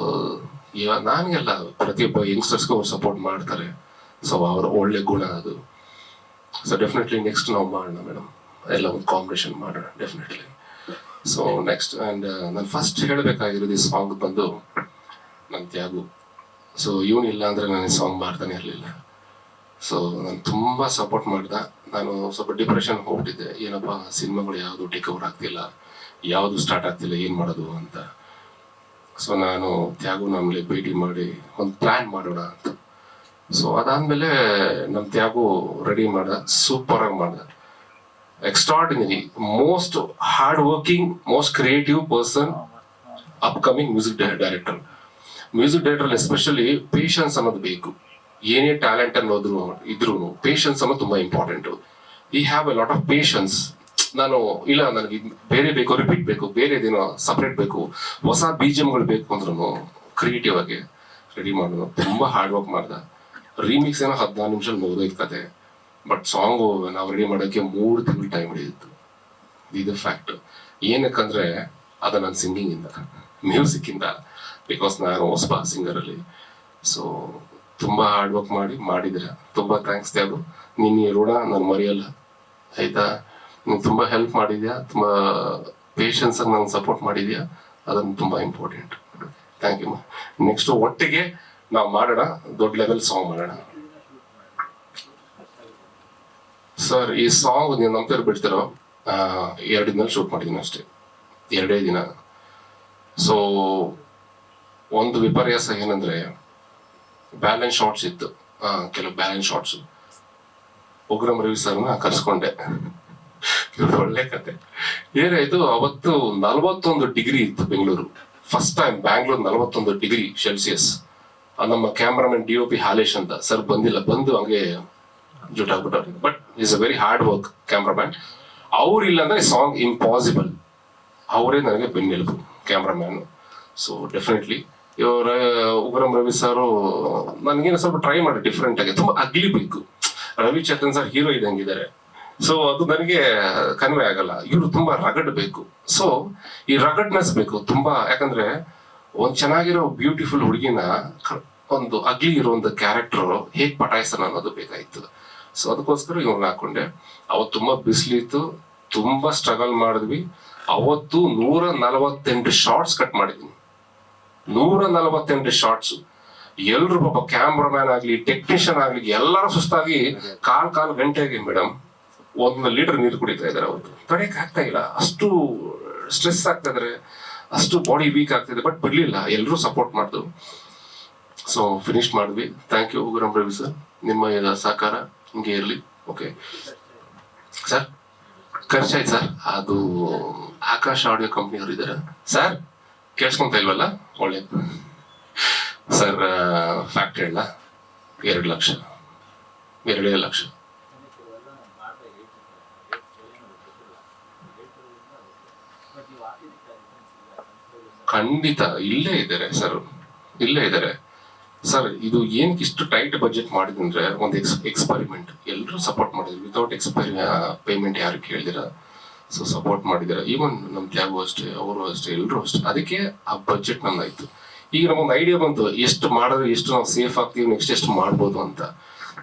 ನನಗೆಲ್ಲ ಪ್ರತಿಯೊಬ್ಬ ಯಂಗ್ಸ್ಟರ್ಸ್ಗೂ ಅವ್ರು ಸಪೋರ್ಟ್ ಮಾಡ್ತಾರೆ. ಸೊ ಅವ್ರ ಒಳ್ಳೆ ಗುಣ ಅದು. ಸೊ ಡೆಫಿನೆಟ್ಲಿ ನೆಕ್ಸ್ಟ್ ನಾವು ಮಾಡೋಣ ಮೇಡಮ್, ಎಲ್ಲ ಒಂದು ಕಾಂಬಿನೇಷನ್ ಮಾಡೋಣ ಡೆಫಿನೆಟ್ಲಿ. ಸೊ ನೆಕ್ಸ್ಟ್ ಆ್ಯಂಡ್ ನಾನು ಫಸ್ಟ್ ಹೇಳಬೇಕಾಗಿರೋದು ಈ ಸಾಂಗ್ ಬಂದು ನನ್ನ ತ್ಯಾಗು. ಸೊ ಇವನಿಲ್ಲ ಅಂದರೆ ನಾನು ಈ ಸಾಂಗ್ ಮಾಡ್ತಾನೆ ಇರಲಿಲ್ಲ. ಸೊ ನಾನು ತುಂಬ ಸಪೋರ್ಟ್ ಮಾಡ್ದೆ. ನಾನು ಸ್ವಲ್ಪ ಡಿಪ್ರೆಷನ್ ಹೋಗ್ಬಿಟ್ಟಿದ್ದೆ. ಏನಪ್ಪ ಸಿನಿಮಾಗಳು ಯಾವುದು ಟೇಕ್ ಓವರ್ ಆಗ್ತಿಲ್ಲ, ಯಾವುದು ಸ್ಟಾರ್ಟ್ ಆಗ್ತಿಲ್ಲ, ಏನು ಮಾಡೋದು ಅಂತ. ಸೊ ನಾನು ತ್ಯಾಗು ನಮ್ಮಲ್ಲಿ ಭೇಟಿ ಮಾಡಿ ಒಂದು ಪ್ಲ್ಯಾನ್ ಮಾಡೋಣ ಅಂತ. ಸೊ ಅದಾದಮೇಲೆ ನಮ್ಮ ತ್ಯಾಗು ರೆಡಿ ಮಾಡ್ದ, ಸೂಪರಾಗಿ ಮಾಡ್ದ. Extraordinary, most hard working, most creative person, upcoming music director. Music director especially patience ಅನ್ನೋದು ಬೇಕು. ಏನೇ ಟ್ಯಾಲೆಂಟ್ ಅನ್ನೋದು ಇದ್ರೂ ಪೇಷನ್ಸ್ ಅನ್ನೋದು ತುಂಬಾ ಇಂಪಾರ್ಟೆಂಟ್. ಈ have A lot of patience. ನಾನು ಇಲ್ಲ ನನಗೆ ಬೇರೆ ಬೇಕು, ರಿಪೀಟ್ ಬೇಕು, ಬೇರೆದೇನೋ ಸಪ್ರೇಟ್ ಬೇಕು, ಹೊಸ BGMಗಳು ಬೇಕು ಅಂದ್ರೂ ಕ್ರಿಯೇಟಿವ್ ಆಗಿ ರೆಡಿ ಮಾಡೋದು. ತುಂಬಾ ಹಾರ್ಡ್ ವರ್ಕ್ ಮಾಡ್ದ. ರೀಮಿಕ್ಸ್ ಏನೋ 14 ನಿಮಿಷ ಮುಗಿದೋಯ್ತು ಕತೆ. ಬಟ್ ಸಾಂಗು ನಾವು ರೆಡಿ ಮಾಡೋಕ್ಕೆ 3 ತಿಂಗಳು ಟೈಮ್ ಹಿಡಿದಿತ್ತು. ಇದು ಫ್ಯಾಕ್ಟ್. ಏನಕ್ಕಂದ್ರೆ ಅದು ನನ್ನ ಸಿಂಗಿಂಗ್ ಇಂದ, ಮ್ಯೂಸಿಕ್ ಇಂದ. ಬಿಕಾಸ್ ನಾನು ಹೊಸಬ ಸಿಂಗರ್ ಅಲ್ಲಿ. ಸೊ ತುಂಬಾ ಹಾರ್ಡ್ ವರ್ಕ್ ಮಾಡಿದ್ರೆ ತುಂಬಾ ಥ್ಯಾಂಕ್ಸ್ ತ್ಯಾಗು. ನೀನ್ ಈ ಋಣ ನಾನು ಮರೆಯಲ್ಲ, ಆಯ್ತಾ? ನೀನು ತುಂಬಾ ಹೆಲ್ಪ್ ಮಾಡಿದ್ಯಾ, ತುಂಬಾ ಪೇಷನ್ಸ್ ಆಗಿ ನಂಗೆ ಸಪೋರ್ಟ್ ಮಾಡಿದ್ಯಾ, ಅದನ್ನು ತುಂಬಾ ಇಂಪಾರ್ಟೆಂಟ್. Thank you. ನೆಕ್ಸ್ಟ್ ಒಟ್ಟಿಗೆ ನಾವು ಮಾಡೋಣ, ದೊಡ್ಡ ಲೆವೆಲ್ ಸಾಂಗ್ ಮಾಡೋಣ. ಸರ್ ಈ ಸಾಂಗ್ ನೀವು ನಂಬ್ತಿರೋ ಬಿಡ್ತಿರೋ 2 ದಿನದಲ್ಲಿ ಶೂಟ್ ಮಾಡಿದ್ದೀನಿ ಅಷ್ಟೇ, 2 ದಿನ. ಸೊ ಒಂದು ವಿಪರ್ಯಾಸ ಏನಂದ್ರೆ ಬ್ಯಾಲೆನ್ಸ್ ಶಾರ್ಟ್ಸ್ ಇತ್ತು, ಕೆಲವು ಬ್ಯಾಲೆನ್ಸ್ ಶಾರ್ಟ್ಸ್. ಉಗ್ರಂ ರವಿ ಸರ್ನ ಕರ್ಸ್ಕೊಂಡೆ. ಒಳ್ಳೆ ಕತೆ. ಏನಾಯ್ತು, ಅವತ್ತು 41 ಡಿಗ್ರಿ ಇತ್ತು Bengaluru. First time Bangalore 41 degree Celsius. ನಮ್ಮ ಕ್ಯಾಮ್ರಾಮನ್ DOP ಹಾಲೇಶ್ ಅಂತ ಸರ್ ಬಂದಿಲ್ಲ, ಬಂದು ಹಂಗೆ ಜುಟಾಗ್ಬಿಟ್ಟವ್ರೆ. But is a very hard work cameraman. ಅವ್ರಿಲ್ಲ ಅಂದ್ರೆ ಸಾಂಗ್ ಇಂಪಾಸಿಬಲ್. ಅವರೇ ನನಗೆ ಬೆನ್ನೆಲುಬು, ಕ್ಯಾಮ್ರಾಮ್ಯಾನ್. ಸೊ ಡೆಫಿನೆಟ್ಲಿ ಇವರ ಉಗ್ರಂ ರವಿ ಸಾರು ನನಗೇನು ಸ್ವಲ್ಪ ಟ್ರೈ ಮಾಡಿ ಡಿಫ್ರೆಂಟ್ ಆಗಿ, ತುಂಬಾ ಅಗ್ಲಿ ಬೇಕು. ರವಿ ಚೇತನ್ ಸರ್ ಹೀರೋ ಇದಂಗಿದ್ದಾರೆ. ಸೊ ಅದು ನನಗೆ ಕನ್ವೆ ಆಗಲ್ಲ. ಇವರು ತುಂಬಾ ರಗಡ್ ಬೇಕು. ಸೊ ಈ ರಗಡ್ನೆಸ್ ಬೇಕು ತುಂಬಾ. ಯಾಕಂದ್ರೆ ಒಂದ್ ಚೆನ್ನಾಗಿರೋ ಬ್ಯೂಟಿಫುಲ್ ಹುಡುಗಿನ ಒಂದು ಅಗ್ಲಿ ಇರೋ ಒಂದು ಕ್ಯಾರೆಕ್ಟರ್ ಹೇಗ್ ಪಟಾಯಿಸೋಣ ಅನ್ನೋದು ಬೇಕಾಯ್ತು. ಸೊ ಅದಕ್ಕೋಸ್ಕರ ಇವ್ರನ್ನ ಹಾಕೊಂಡೆ. ಅವತ್ತು ತುಂಬಾ ಬಿಸಿಲಿತ್ತು, ತುಂಬಾ ಸ್ಟ್ರಗಲ್ ಮಾಡಿದ್ವಿ. ಅವತ್ತು 148 ಶಾರ್ಟ್ಸ್ ಕಟ್ ಮಾಡಿದೀನಿ. 148 ಶಾರ್ಟ್ಸ್. ಎಲ್ರು ಪಾಪ ಕ್ಯಾಮ್ರಾಮ್ಯಾನ್ ಆಗ್ಲಿ, ಟೆಕ್ನಿಷಿಯನ್ ಆಗ್ಲಿ, ಎಲ್ಲರೂ ಸುಸ್ತಾಗಿ ಕಾಲ್ ಗಂಟೆಗೆ ಮೇಡಮ್ 1 ಲೀಟರ್ ನೀರು ಕುಡಿತಾ ಇದಾರೆ. ಅವತ್ತು ತಡೆಯಕ್ ಆಗ್ತಾ ಇಲ್ಲ, ಅಷ್ಟು ಸ್ಟ್ರೆಸ್ ಆಗ್ತಾ ಇದಾರೆ, ಅಷ್ಟು ಬಾಡಿ ವೀಕ್ ಆಗ್ತಿದೆ. ಬಟ್ ಬಿಡ್ಲಿಲ್ಲ, ಎಲ್ರು ಸಪೋರ್ಟ್ ಮಾಡಿದ್ರು. ಸೊ ಫಿನಿಶ್ ಮಾಡಿದ್ವಿ. Thank you Ugramm Ravi sir, ನಿಮ್ಮ ಸಹಕಾರ ಹಿಂಗೆ ಇರ್ಲಿ. ಓಕೆ ಸರ್, ಖರ್ಚಾಯ್ತು ಸರ್. ಅದು ಆಕಾಶ್ ಆಡಿಯೋ ಕಂಪ್ನಿ ಅವರು ಇದ್ದಾರೆ ಸರ್, ಕೇಳಿಸ್ಕೊಂತ ಇಲ್ವಲ್ಲ? ಒಳ್ಳೇದು ಸರ್. ಫ್ಯಾಕ್ಟ್ ಹೇಳ, 2 ಲಕ್ಷ, 2 ಲಕ್ಷ. ಖಂಡಿತ ಇಲ್ಲೇ ಇದ್ದಾರೆ ಸರ್, ಇಲ್ಲೇ ಇದ್ದಾರೆ ಸರ್. ಇದು ಏನಕ್ಕೆ ಇಷ್ಟು ಟೈಟ್ ಬಜೆಟ್ ಮಾಡಿದ್ರೆ, ಒಂದು ಎಕ್ಸ್ಪೆರಿಮೆಂಟ್. ಎಲ್ಲರೂ ಸಪೋರ್ಟ್ ಮಾಡಿದ್ರು, ವಿತೌಟ್ ಪೇಮೆಂಟ್ ಯಾರು ಕೇಳಿದಿರ. ಸೊ ಸಪೋರ್ಟ್ ಮಾಡಿದಾರೆ. ಈವನ್ ನಮ್ ತ್ಯಾಗು ಅಷ್ಟೇ, ಅವರು ಅಷ್ಟೇ, ಎಲ್ಲರೂ ಅಷ್ಟೇ. ಅದಕ್ಕೆ ಆ ಬಜೆಟ್ ನಮ್ದಾಯ್ತು. ಈಗ ನಮಗೊಂದು ಐಡಿಯಾ ಬಂತು, ಎಷ್ಟು ಮಾಡಿದ್ರೆ ಎಷ್ಟು ನಾವು ಸೇಫ್ ಆಗ್ತೀವಿ, ನೆಕ್ಸ್ಟ್ ಎಷ್ಟು ಮಾಡ್ಬೋದು ಅಂತ.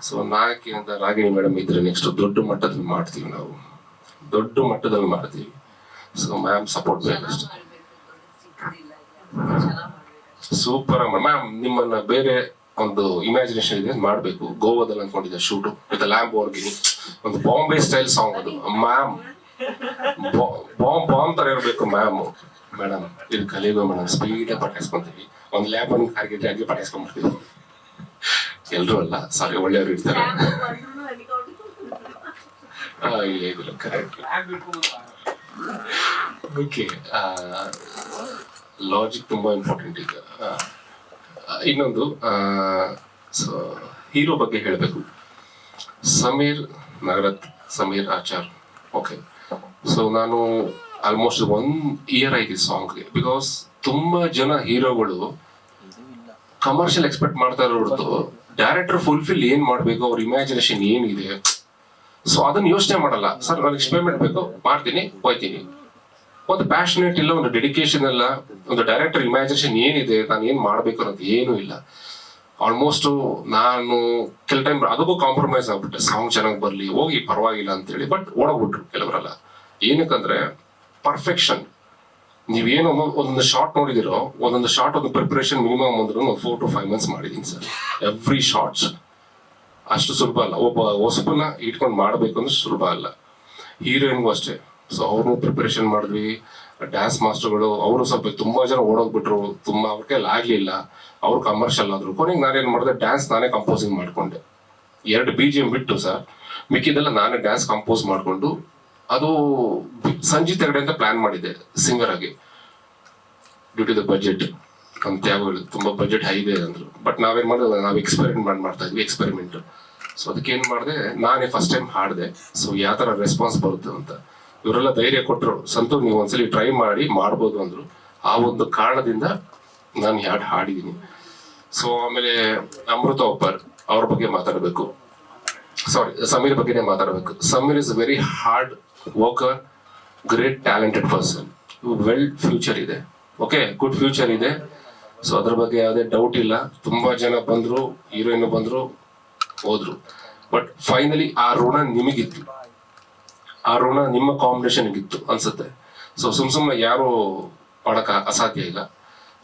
ಸೊ ನಾಯಕಿ ಅಂತ ರಾಗಿಣಿ ಮೇಡಮ್ ಇದ್ರೆ ನೆಕ್ಸ್ಟ್ ದೊಡ್ಡ ಮಟ್ಟದಲ್ಲಿ ಮಾಡ್ತೀವಿ, ನಾವು ದೊಡ್ಡ ಮಟ್ಟದಲ್ಲಿ ಮಾಡ್ತೀವಿ. ಸೊ ಮ್ಯಾಮ್ ಸಪೋರ್ಟ್ ಬೇಕಷ್ಟೇ. Super ma'am. ನಿಮ್ಮನ್ನ ಬೇರೆ ಒಂದು ಇಮ್ಯಾಜಿನೇಷನ್ ಇದೆ, ಮಾಡ್ಬೇಕು. ಗೋವಾದಲ್ಲಿ ಅನ್ಕೊಂಡಿದ್ದೆ ಶೂಟು ವಿತ್ ಲ್ಯಾಂಬೋರ್ಗಿನಿ, ಒಂದು ಬಾಂಬೆ ಸ್ಟೈಲ್ ಸಾಂಗ್ ಅದು. ಮ್ಯಾಮ್ ಬಾಂಬ್ ತರ ಇರಬೇಕು ಮ್ಯಾಮ್. ಮೇಡಮ್ ಇದು ಕಲಿಗೋ ಮೇಡಮ್, ಸ್ಪೀಡ್ ಪಟಾಯಿಸ್ಕೊಂತೀವಿ. ಒಂದು ಲ್ಯಾಬ್ ಅನ್ನು ಕಾರ್ಗಿದ್ರೆ ಹಾಗೆ ಪಟಾಯಿಸ್ಕೊಂಡ್ಬಿಡ್ತೀವಿ. ಎಲ್ರು ಅಲ್ಲ, ಸಾರಿ, ಒಳ್ಳೆಯವರು ಇರ್ತಾರೆ. ಇಲ್ಲ ಕರೆಕ್ಟ್. ಓಕೆ, ಲಾಜಿಕ್ ತುಂಬಾ ಇಂಪಾರ್ಟೆಂಟ್ ಈಗ. ಇನ್ನೊಂದು ಹೀರೋ ಬಗ್ಗೆ ಹೇಳಬೇಕು. ಸಮೀರ್ ನಗರತ್, ಸಮೀರ್ ಆಚಾರ್. ಓಕೆ, ಸೊ ನಾನು ಆಲ್ಮೋಸ್ಟ್ 1 ಇಯರ್ ಆಯ್ತು ಸಾಂಗ್ಗೆ. ಬಿಕಾಸ್ ತುಂಬಾ ಜನ ಹೀರೋಗಳು ಕಮರ್ಷಿಯಲ್ ಎಕ್ಸ್ಪೆಕ್ಟ್ ಮಾಡ್ತಾ ಇರೋದು, ಡೈರೆಕ್ಟರ್ ಫುಲ್ಫಿಲ್ ಏನ್ ಮಾಡ್ಬೇಕು, ಅವ್ರ ಇಮ್ಯಾಜಿನೇಷನ್ ಏನಿದೆ, ಸೊ ಅದನ್ನ ಯೋಚನೆ ಮಾಡಲ್ಲ. ಸರ್ ನನಗೆ ಎಕ್ಸ್ಪೆರಿಮೆಂಟ್ ಬೇಕು, ಮಾಡ್ತೀನಿ, ಹೋಯ್ತೀನಿ. ಒಂದು ಪ್ಯಾಷನೇಟ್ ಇಲ್ಲ, ಒಂದು ಡೆಡಿಕೇಶನ್ ಇಲ್ಲ, ಒಂದು ಡೈರೆಕ್ಟರ್ ಇಮ್ಯಾಜಿನೇಷನ್ ಏನಿದೆ, ನಾನು ಏನ್ ಮಾಡ್ಬೇಕು ಅನ್ನೋದು ಏನೂ ಇಲ್ಲ. ಆಲ್ಮೋಸ್ಟ್ ನಾನು ಕೆಲ ಟೈಮ್ ಅದಕ್ಕೂ ಕಾಂಪ್ರಮೈಸ್ ಆಗ್ಬಿಟ್ಟೆ. ಸಾಂಗ್ ಚೆನ್ನಾಗಿ ಬರ್ಲಿ, ಹೋಗಿ ಪರವಾಗಿಲ್ಲ ಅಂತೇಳಿ. ಬಟ್ ಓಡೋಗ್ಬಿಟ್ರು ಕೆಲವರೆಲ್ಲ. ಏನಕ್ಕಂದ್ರೆ ಪರ್ಫೆಕ್ಷನ್. ನೀವೇನೋ ಒಂದೊಂದು ಶಾರ್ಟ್ ನೋಡಿದಿರೋ, ಒಂದೊಂದು ಶಾರ್ಟ್ ಒಂದು ಪ್ರಿಪರೇಷನ್ ಮಿನಿಮಮ್ ಅಂದ್ರೂ 4 to 5 months ಮಾಡಿದೀನಿ ಸರ್, ಎವ್ರಿ ಶಾರ್ಟ್ಸ್. ಅಷ್ಟು ಸುಲಭ ಅಲ್ಲ. ಒಬ್ಬ ಹೊಸಬನ್ನ ಇಟ್ಕೊಂಡು ಮಾಡಬೇಕು ಅಂದ್ರೆ ಸುಲಭ ಅಲ್ಲ. ಹೀರೋಯಿನ್ಗೂ ಅಷ್ಟೇ. ಸೊ ಅವ್ರನ್ನೂ ಪ್ರಿಪರೇಷನ್ ಮಾಡಿದ್ವಿ. ಡ್ಯಾನ್ಸ್ ಮಾಸ್ಟರ್ಗಳು ಅವರು ಸ್ವಲ್ಪ ತುಂಬಾ ಜನ ಓಡೋಗ್ಬಿಟ್ರು, ತುಂಬಾ ಅವ್ರ ಕೈಲಿ ಆಗ್ಲಿಲ್ಲ, ಅವ್ರು ಕಮರ್ಷಿಯಲ್ ಆದ್ರು. ಕೊನೆಗೆ ನಾನೇನ್ ಮಾಡಿದೆ, ಡ್ಯಾನ್ಸ್ ನಾನೇ ಕಂಪೋಸಿಂಗ್ ಮಾಡ್ಕೊಂಡೆ. 2 BGM ಬಿಟ್ಟು ಸರ್ ಮಿಕ್ಕಿದೆಲ್ಲ ನಾನೇ ಡ್ಯಾನ್ಸ್ ಕಂಪೋಸ್ ಮಾಡ್ಕೊಂಡು, ಅದು ಸಂಜಿತ್ ಹೆಗಡೆ ಅಂತ ಪ್ಲಾನ್ ಮಾಡಿದ್ದೆ ಸಿಂಗರ್ ಆಗಿ. ಡ್ಯೂ ಟು ದ ಬಜೆಟ್ ಅಂತ ಯಾವಾಗಲೂ ತುಂಬಾ ಬಜೆಟ್ ಹೈ ಇದೆ ಅಂದ್ರು. ಬಟ್ ನಾವೇನ್ ಮಾಡಿದ್ವಿ, ನಾವು ಎಕ್ಸ್ಪೆರಿಮೆಂಟ್ ಮಾಡ್ತಾ ಇದ್ವಿ, ಎಕ್ಸ್ಪೆರಿಮೆಂಟ್. ಸೊ ಅದಕ್ಕೆ ಏನ್ ಮಾಡಿದೆ, ನಾನೇ ಫಸ್ಟ್ ಟೈಮ್ ಹಾಡಿದೆ. ಸೊ ಯಾವ ತರ ರೆಸ್ಪಾನ್ಸ್ ಬರುತ್ತೆ ಅಂತ ಇವರೆಲ್ಲ ಧೈರ್ಯ ಕೊಟ್ಟರು. ಸಂತೂ ನೀವು ಒಂದ್ಸಲಿ ಟ್ರೈ ಮಾಡಿ ಮಾಡ್ಬೋದು ಅಂದ್ರು. ಆ ಒಂದು ಕಾರಣದಿಂದ ನಾನು ಹಾಡು ಹಾಡಿದ್ದೀನಿ. ಸೊ ಆಮೇಲೆ ಅಮೃತ ಒಪ್ಪರ್ ಅವ್ರ ಬಗ್ಗೆ ಮಾತಾಡಬೇಕು. ಸಾರಿ, ಸಮೀರ್ ಬಗ್ಗೆನೇ ಮಾತಾಡಬೇಕು. Sameer is very hard worker, great talented person. Well future ಇದೆ, ಓಕೆ, ಗುಡ್ ಫ್ಯೂಚರ್ ಇದೆ. ಸೊ ಅದ್ರ ಬಗ್ಗೆ ಯಾವುದೇ ಡೌಟ್ ಇಲ್ಲ. ತುಂಬಾ ಜನ ಬಂದ್ರು, ಹೀರೋಯಿನ್ ಬಂದ್ರು, ಹೋದ್ರು. ಬಟ್ ಫೈನಲಿ ಆ ಋಣ ನಿಮಗಿತ್ತು, ಆ ಋಣ ನಿಮ್ಮ ಕಾಂಬಿನೇಷನ್ ಇತ್ತು ಅನ್ಸುತ್ತೆ. ಸೊ ಸುಮ್ನೆ ಯಾರು ಮಾಡಕ್ ಅಸಾಧ್ಯ ಇಲ್ಲ.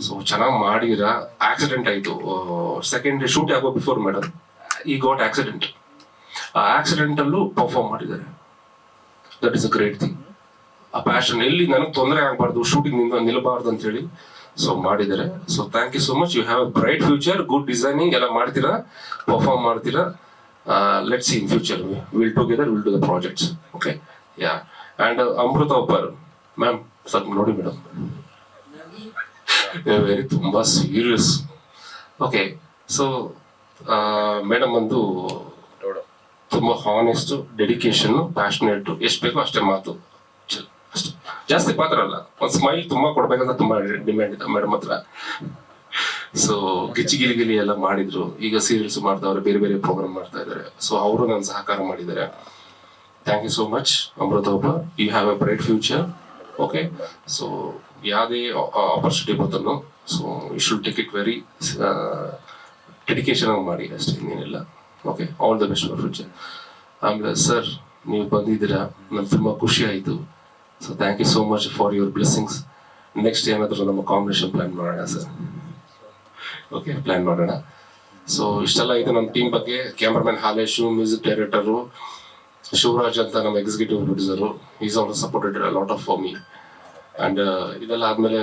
ಸೊ ಚೆನ್ನಾಗಿ ಮಾಡಿರ. ಆಕ್ಸಿಡೆಂಟ್ ಆಯ್ತು, ಸೆಕೆಂಡ್ ಡೇ ಶೂಟ್ ಆಗೋ ಬಿಫೋರ್ ಮೇಡಮ್ ಈ ಗಾಟ್ ಆಕ್ಸಿಡೆಂಟ್. ಆ ಆಕ್ಸಿಡೆಂಟ್ ಅಲ್ಲೂ ಪರ್ಫಾರ್ಮ್ ಮಾಡಿದ್ದಾರೆ. That is a great thing. ಆ ಪ್ಯಾಷನ್ ಎಲ್ಲಿ ನನಗೆ ತೊಂದರೆ ಆಗಬಾರ್ದು, ಶೂಟಿಂಗ್ ನಿಲ್ಲಬಾರ್ದು ಅಂತ ಹೇಳಿ ಸೊ ಮಾಡಿದ್ದಾರೆ. So thank you so much. You have a bright future, good designing ಎಲ್ಲ ಮಾಡ್ತೀರಾ, ಪರ್ಫಾರ್ಮ್ ಮಾಡ್ತೀರಾ. Let's see in future will together will do the projects. Okay, ya. And Amrutha ಒಬ್ಬರು ಮ್ಯಾಮ್ ಸ್ವಲ್ಪ ನೋಡಿ ಮೇಡಮ್, ವೆರಿ ತುಂಬಾ ಸೀರಿಯಸ್. ಓಕೆ, ಸೊ ಮೇಡಮ್ ಒಂದು ತುಂಬಾ honest, dedication, passionate, ಎಷ್ಟು ಬೇಕೋ ಅಷ್ಟೇ ಮಾತು, ಅಷ್ಟೇ, ಜಾಸ್ತಿ ಪಾತ್ರ ಅಲ್ಲ. ಒಂದ್ ಸ್ಮೈಲ್ ತುಂಬಾ ಕೊಡ್ಬೇಕಂತ ತುಂಬಾ ಡಿಮ್ಯಾಂಡ್ ಇದೆ ಮೇಡಮ್ ಹತ್ರ. ಸೊ ಗಿಲಿ ಎಲ್ಲ ಮಾಡಿದ್ರು. ಈಗ ಸೀರಿಯಲ್ಸ್ ಮಾಡ್ತಾವ್ರೆ, ಬೇರೆ ಬೇರೆ ಪ್ರೋಗ್ರಾಮ್ ಮಾಡ್ತಾ ಇದಾರೆ. ಸೊ ಅವರು ನನ್ನ ಸಹಕಾರ ಮಾಡಿದ್ದಾರೆ. Thank you so much Amrutha ಒಬ್ಬ. You have a bright future. Okay, so ಯಾವುದೇ ಆಪರ್ಚುನಿಟಿ ಬಂತನು so you should take it very dedication ಆಗಿ ಮಾಡಿ ಅಷ್ಟೇ, ಇನ್ನೇನಿಲ್ಲ. Okay, all the best for future. ಆಮೇಲೆ ಸರ್, ನೀವು ಬಂದಿದ್ದೀರಾ, ನಮ್ಗೆ ತುಂಬಾ ಖುಷಿ ಆಯಿತು. So thank you so much for your blessings. Next ಏನಾದರೂ ನಮ್ಮ ಕಾಂಬಿನೇಷನ್ ಪ್ಲಾನ್ ಮಾಡೋಣ ಸರ್. ಓಕೆ, ಪ್ಲಾನ್ ಮಾಡೋಣ. ಸೊ ಇಷ್ಟೆಲ್ಲ ಇದು ನಮ್ಮ ಟೀಮ್ ಬಗ್ಗೆ. ಕ್ಯಾಮ್ರಾಮನ್ ಹಾಲೇಶು, ಮ್ಯೂಸಿಕ್ ಡೈರೆಕ್ಟರು ಶಿವರಾಜ್ ಅಂತ ನಮ್ಮ executive producer, is also supported lot of for me. And ಇದೆಲ್ಲ ಆದ್ಮೇಲೆ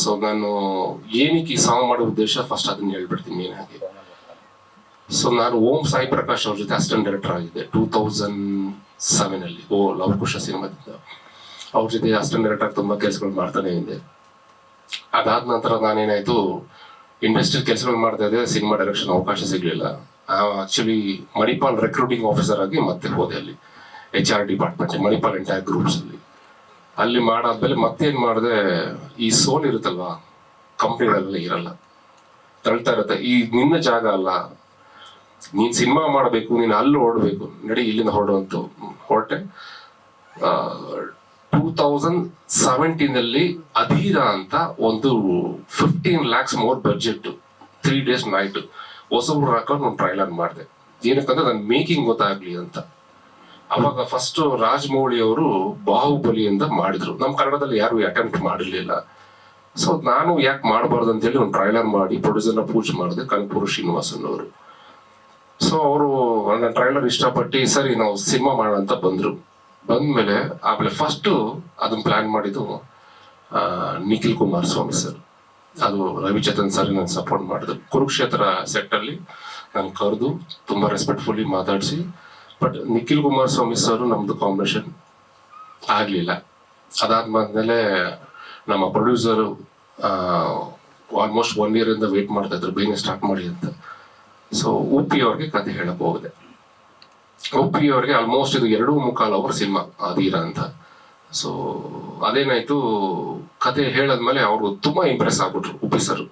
ಸೊ ನಾನು ಏನಕ್ಕೆ ಈ ಸಾಂಗ್ ಮಾಡೋ ಉದ್ದೇಶ ಫಸ್ಟ್ ಅದನ್ನ ಹೇಳ್ಬಿಡ್ತೀನಿ ಮೇನ್ ಆಗಿ. ಸೊ ನಾನು ಓಂ ಸಾಯಿ ಪ್ರಕಾಶ್ ಅವ್ರ ಜೊತೆ ಅಸಿಸ್ಟೆಂಟ್ ಡೈರೆಕ್ಟರ್ ಆಗಿದ್ದೆ 2007 ಅಲ್ಲಿ. ಲವಕುಶ ಸಿನಿಮಾದಿಂದ ಅವ್ರ ಜೊತೆ ಅಸಿಸ್ಟೆಂಟ್ ಡೈರೆಕ್ಟರ್ ತುಂಬಾ ಕೆಲಸಗಳು ಮಾಡ್ತಾನೆ ಇದ್ದೆ. ಅದಾದ ನಂತರ ನಾನೇನಾಯ್ತು, ಇಂಡಸ್ಟ್ರಿ ಕೆಲಸಗಳು ಮಾಡ್ತಾ ಇದ್ದೆ, ಸಿನಿಮಾ ಡೈರೆಕ್ಷನ್ ಅವಕಾಶ ಸಿಗ್ಲಿಲ್ಲ. ಆಕ್ಚುಲಿ ಮಣಿಪಾಲ್ ರೆಕ್ರೂಟಿಂಗ್ ಆಫೀಸರ್ ಆಗಿ ಮತ್ತೆ ಹೋದೆ ಅಲ್ಲಿ, HR department, Manipal entire groups ಅಲ್ಲಿ. ಅಲ್ಲಿ ಮಾಡಾದ್ಮೇಲೆ ಮತ್ತೇನ್ ಮಾಡಿದೆ, ಈ ಸೋಲ್ ಇರುತ್ತಲ್ವಾ ಕಂಪ್ನಿಗಳೆಲ್ಲ ಇರಲ್ಲ, ತಳ್ತಾ ಇರುತ್ತೆ. ಈ ನಿನ್ನ ಜಾಗ ಅಲ್ಲ, ನೀನ್ ಸಿನಿಮಾ ಮಾಡಬೇಕು, ನೀನ್ ಅಲ್ಲಿ ಹೊರಡ್ಬೇಕು, ನಡಿ ಇಲ್ಲಿಂದ ಹೊರಡುವಂತ ಹೊರಟೆ. 2017 ಅಧೀರ ಅಂತ ಒಂದು 15 lakhs more budget, 3 days night ಹೊಸಬ್ರು ಹಾಕೊಂಡು ಒಂದು ಟ್ರೈಲರ್ ಮಾಡಿದೆ. ಏನಕ್ಕಂದ್ರೆ ನನ್ ಮೇಕಿಂಗ್ ಗೊತ್ತಾಗ್ಲಿ ಅಂತ. ಅವಾಗ ಫಸ್ಟ್ ರಾಜಮೌಳಿ ಅವರು ಬಾಹುಬಲಿ ಅಂತ ಮಾಡಿದ್ರು. ನಮ್ಮ ಕನ್ನಡದಲ್ಲಿ ಯಾರು ಅಟೆಂಪ್ಟ್ ಮಾಡಿರ್ಲಿಲ್ಲ. ಸೊ ನಾನು ಯಾಕೆ ಮಾಡಬಾರ್ದು ಅಂತ ಹೇಳಿ ಒಂದು ಟ್ರೈಲರ್ ಮಾಡಿ ಪ್ರೊಡ್ಯೂಸರ್ನ ಪೂಜೆ ಮಾಡಿದೆ, ಕನಕಪುರ ಶ್ರೀನಿವಾಸನ್ ಅವರು. ಸೊ ಅವರು ನನ್ನ ಟ್ರೈಲರ್ ಇಷ್ಟಪಟ್ಟು ಸರಿ ನಾವು ಸಿನಿಮಾ ಮಾಡೋಣ ಅಂತ ಬಂದ್ರು. ಬಂದ್ಮೇಲೆ ಆಮೇಲೆ ಫಸ್ಟ್ ಅದನ್ನ ಪ್ಲಾನ್ ಮಾಡಿದ್ದು ನಿಖಿಲ್ ಕುಮಾರಸ್ವಾಮಿ ಸರ್. ಅದು ರವಿಚಂದ್ರನ್ ಸರ್ ನಾನು ಸಪೋರ್ಟ್ ಮಾಡಿದ್ರು. ಕುರುಕ್ಷೇತ್ರ ಸೆಟ್ ಅಲ್ಲಿ ನಾನು ಕರೆದು ತುಂಬಾ ರೆಸ್ಪೆಕ್ಟ್ಫುಲ್ಲಿ ಮಾತಾಡಿಸಿ, ಬಟ್ ನಿಖಿಲ್ ಕುಮಾರಸ್ವಾಮಿ ಸರ್ ನಮ್ದು ಕಾಂಬಿನೇಷನ್ ಆಗ್ಲಿಲ್ಲ. ಅದಾದ್ಮೇಲೆ ನಮ್ಮ ಪ್ರೊಡ್ಯೂಸರ್ ಆಲ್ಮೋಸ್ಟ್ 1 year ಇಂದ ವೇಟ್ ಮಾಡ್ತಾ ಇದ್ರು, ಬೇಗ ಸ್ಟಾರ್ಟ್ ಮಾಡಿ ಅಂತ. ಸೊ ಉಪ್ಪಿ ಅವ್ರಿಗೆ ಕತೆ ಹೇಳಕ್ ಹೋಗಿದೆ. ಉಪ್ಪಿ ಅವ್ರಿಗೆ ಆಲ್ಮೋಸ್ಟ್ ಇದು 2.25 hour ಸಿನಿಮಾ ಅಧೀರ ಅಂತ. ಸೊ ಅದೇನಾಯ್ತು, ಕತೆ ಹೇಳದ್ಮೇಲೆ ಅವರು ತುಂಬಾ ಇಂಪ್ರೆಸ್ ಆಗ್ಬಿಟ್ರು ಉಪ್ಪಿ ಸರ್.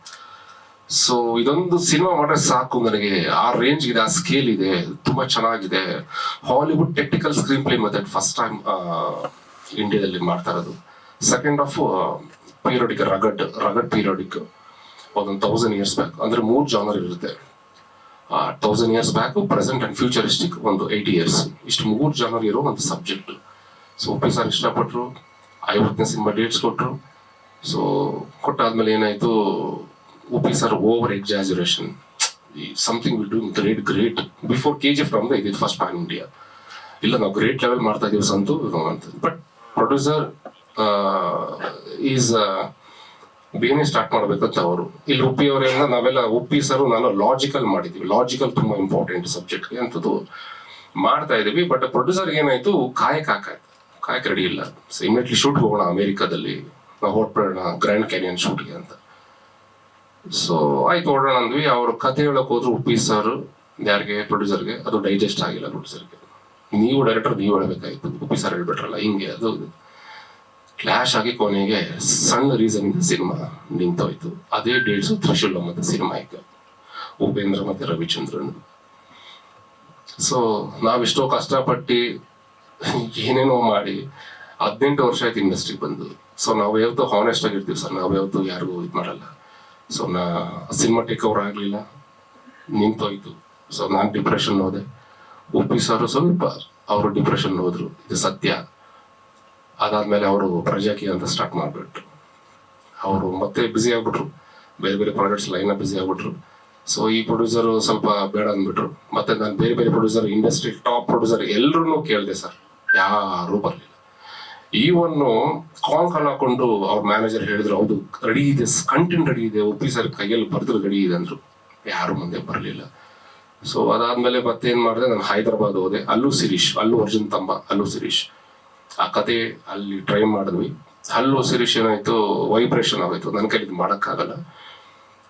ಸೊ ಇದೊಂದು ಸಿನಿಮಾ ಮಾಡ್ರೆ ಸಾಕು ನನಗೆ, ಆ ರೇಂಜ್ ಇದೆ, ಆ ಸ್ಕೇಲ್ ಇದೆ, ತುಂಬಾ ಚೆನ್ನಾಗಿದೆ. Hollywood technical screen play method first time ಇಂಡಿಯಾದಲ್ಲಿ ಮಾಡ್ತಾ ಇರೋದು. ಸೆಕೆಂಡ್ ಆಫ್ ಪೀರಿಯೋಡಿಕ್, ರಗಡ್ ಪೀರಿಯೋಡಿಕ್, ಒಂದೊಂದು 1000 years ಬ್ಯಾಕ್, ಅಂದ್ರೆ 3 ಜಾನರ್ ಇರುತ್ತೆ. 1000 years back, present and futuristic ಒಂದು 80 years, ಇಷ್ಟು 3 ಜಾನರ್ ಇರೋ ಒಂದು ಸಬ್ಜೆಕ್ಟ್. ಸೊ ಉಪ್ಪಿ ಸರ್ ಇಷ್ಟಪಟ್ರು, 50ನೇ ಸಿನಿಮಾ ಡೇಟ್ಸ್ ಕೊಟ್ರು. ಸೊ ಕೊಟ್ಟಾದ್ಮೇಲೆ ಏನಾಯ್ತು, Uppi sir over exaggeration, something we doing great before KGF ನಮ್ದು ಇದು ಫಸ್ಟ್ ಪ್ಯಾನ್ ಇಂಡಿಯಾ. ಇಲ್ಲ ನಾವು ಗ್ರೇಟ್ ಲೆವೆಲ್ ಮಾಡ್ತಾ ಇದೀವಿ ಸಂತು ಅಂತ. ಬಟ್ ಪ್ರೊಡ್ಯೂಸರ್ ಈಸ್ ಬೇನೆ ಸ್ಟಾರ್ಟ್ ಮಾಡ್ಬೇಕಂತ ಅವರು. ಇಲ್ಲಿ ಉಪ್ಪಿ ಅವರೆಲ್ಲ ನಾವೆಲ್ಲ ಉಪ್ಪಿ ಸರ್ ನಾನು ಲಾಜಿಕಲ್ ಮಾಡಿದ್ವಿ. ಲಾಜಿಕಲ್ ತುಂಬಾ ಇಂಪಾರ್ಟೆಂಟ್ ಸಬ್ಜೆಕ್ಟ್ಗೆ ಅಂತದ್ದು ಮಾಡ್ತಾ ಇದೀವಿ. ಬಟ್ ಪ್ರೊಡ್ಯೂಸರ್ ಏನಾಯ್ತು, ಕಾಯಕ್ ರೆಡಿ ಇಲ್ಲ. ಸೊ ಇಮಿಡಿಯೇಟ್ಲಿ ಶೂಟ್ಗೆ ಹೋಗೋಣ ಅಮೆರಿಕಾದಲ್ಲಿ, ನಾವು ಹೊರಟೋಣ ಗ್ರ್ಯಾಂಡ್ ಕ್ಯಾನಿಯನ್ ಶೂಟ್ಗೆ ಅಂತ. ಸೊ ಆಯ್ತು ಹೊರಡೋಣ ಅಂದ್ವಿ. ಅವ್ರ ಕಥೆ ಹೇಳಕ್ ಹೋದ್ರು ಉಪ್ಪಿ ಸರ್ ಯಾರಿಗೆ, ಪ್ರೊಡ್ಯೂಸರ್ಗೆ ಅದು ಡೈಜೆಸ್ಟ್ ಆಗಿಲ್ಲ. ಪ್ರೊಡ್ಯೂಸರ್ಗೆ ನೀವು ಡೈರೆಕ್ಟರ್ ನೀವು ಹೇಳ್ಬೇಕಾಯ್ತು, ಉಪ್ಪಿ ಸರ್ ಹೇಳ್ಬಿಟ್ರಲ್ಲ ಹಿಂಗೆ, ಅದು ಕ್ಲಾಶ್ ಆಗಿ ಕೊನೆಗೆ ಸಣ್ಣ ರೀಸನ್ ಇಂದ ಸಿನಿಮಾ ನಿಂತೋಯ್ತು. ಅದೇ ಡೇಟ್ಸು ತ್ರಿಶೂಲ ಮತ್ತೆ ಸಿನಿಮಾ ಈಗ ಉಪೇಂದ್ರ ಮತ್ತೆ ರವಿಚಂದ್ರನ್. ಸೊ ನಾವೆಷ್ಟೋ ಕಷ್ಟಪಟ್ಟು ಏನೇನೋ ಮಾಡಿ 18 ವರ್ಷ ಆಯ್ತು ಇಂಡಸ್ಟ್ರಿಗೆ ಬಂದು. ಸೊ ನಾವು ಯಾವತ್ತೂ ಹಾನೆಸ್ಟ್ ಆಗಿರ್ತೀವಿ ಸರ್, ನಾವು ಯಾವತ್ತೂ ಯಾರಿಗೂ ಇದು ಮಾಡಲ್ಲ. ಸೊ ಸಿನಿಮಾ ಟೇಕ್ ಓವರ್ ಆಗಲಿಲ್ಲ, ನಿಂತೋಯ್ತು. ಸೊ ನಾನು ಡಿಪ್ರೆಷನ್ ಹೋದೆ. ಉಪ್ಪಿ ಸರ್ ಸ್ವಲ್ಪ ಅವರು ಡಿಪ್ರೆಷನ್ ಹೋದ್ರು, ಇದು ಸತ್ಯ. ಅದಾದ್ಮೇಲೆ ಅವರು ಪ್ರಜಾಕಿ ಅಂತ ಸ್ಟಾರ್ಟ್ ಮಾಡಿಬಿಟ್ರು. ಅವರು ಮತ್ತೆ ಬ್ಯುಸಿ ಆಗ್ಬಿಟ್ರು, ಬೇರೆ ಬೇರೆ ಪ್ರಾಡಕ್ಟ್ಸ್ ಲೈನ್ ಬ್ಯುಸಿ ಆಗ್ಬಿಟ್ರು. ಸೊ ಈ ಪ್ರೊಡ್ಯೂಸರ್ ಸ್ವಲ್ಪ ಬೇಡ ಅಂದ್ಬಿಟ್ರು. ಮತ್ತೆ ನಾನು ಬೇರೆ ಬೇರೆ ಪ್ರೊಡ್ಯೂಸರ್, ಇಂಡಸ್ಟ್ರಿ ಟಾಪ್ ಪ್ರೊಡ್ಯೂಸರ್ ಎಲ್ಲರೂ ಕೇಳಿದೆ ಸರ್, ಯಾರೂ ಬರಲಿಲ್ಲ. ಈವನ್ ಕಾಲ್ ಹಾಕೊಂಡು ಅವ್ರ ಮ್ಯಾನೇಜರ್ ಹೇಳಿದ್ರು, ಹೌದು ರೆಡಿ ಇದೆ, ಕಂಟೆಂಟ್ ರೆಡಿ ಇದೆ, ಉಪ್ಪಿ ಸರ್ ಕೈಯಲ್ಲಿ ಬರೆದ್ರು ರೆಡಿ ಇದೆ ಅಂದ್ರು. ಯಾರು ಮುಂದೆ ಬರಲಿಲ್ಲ. ಸೊ ಅದಾದ್ಮೇಲೆ ಮತ್ತೇನ್ ಮಾಡಿದೆ, ನಾನು ಹೈದರಾಬಾದ್ ಹೋದೆ. ಅಲ್ಲು ಅರ್ಜುನ್ ತಮ್ಮ ಅಲ್ಲು ಶಿರೀಶ್ ಆ ಕತೆ ಅಲ್ಲಿ ಟ್ರೈ ಮಾಡಿದ್ವಿ. ಅಲ್ಲು ಶಿರೀಶ್ ಏನಾಯ್ತು, ವೈಬ್ರೇಷನ್ ಆಗೋಯ್ತು. ನನ್ನ ಕೈಲಿ ಇದು ಮಾಡೋಕ್ಕಾಗಲ್ಲ,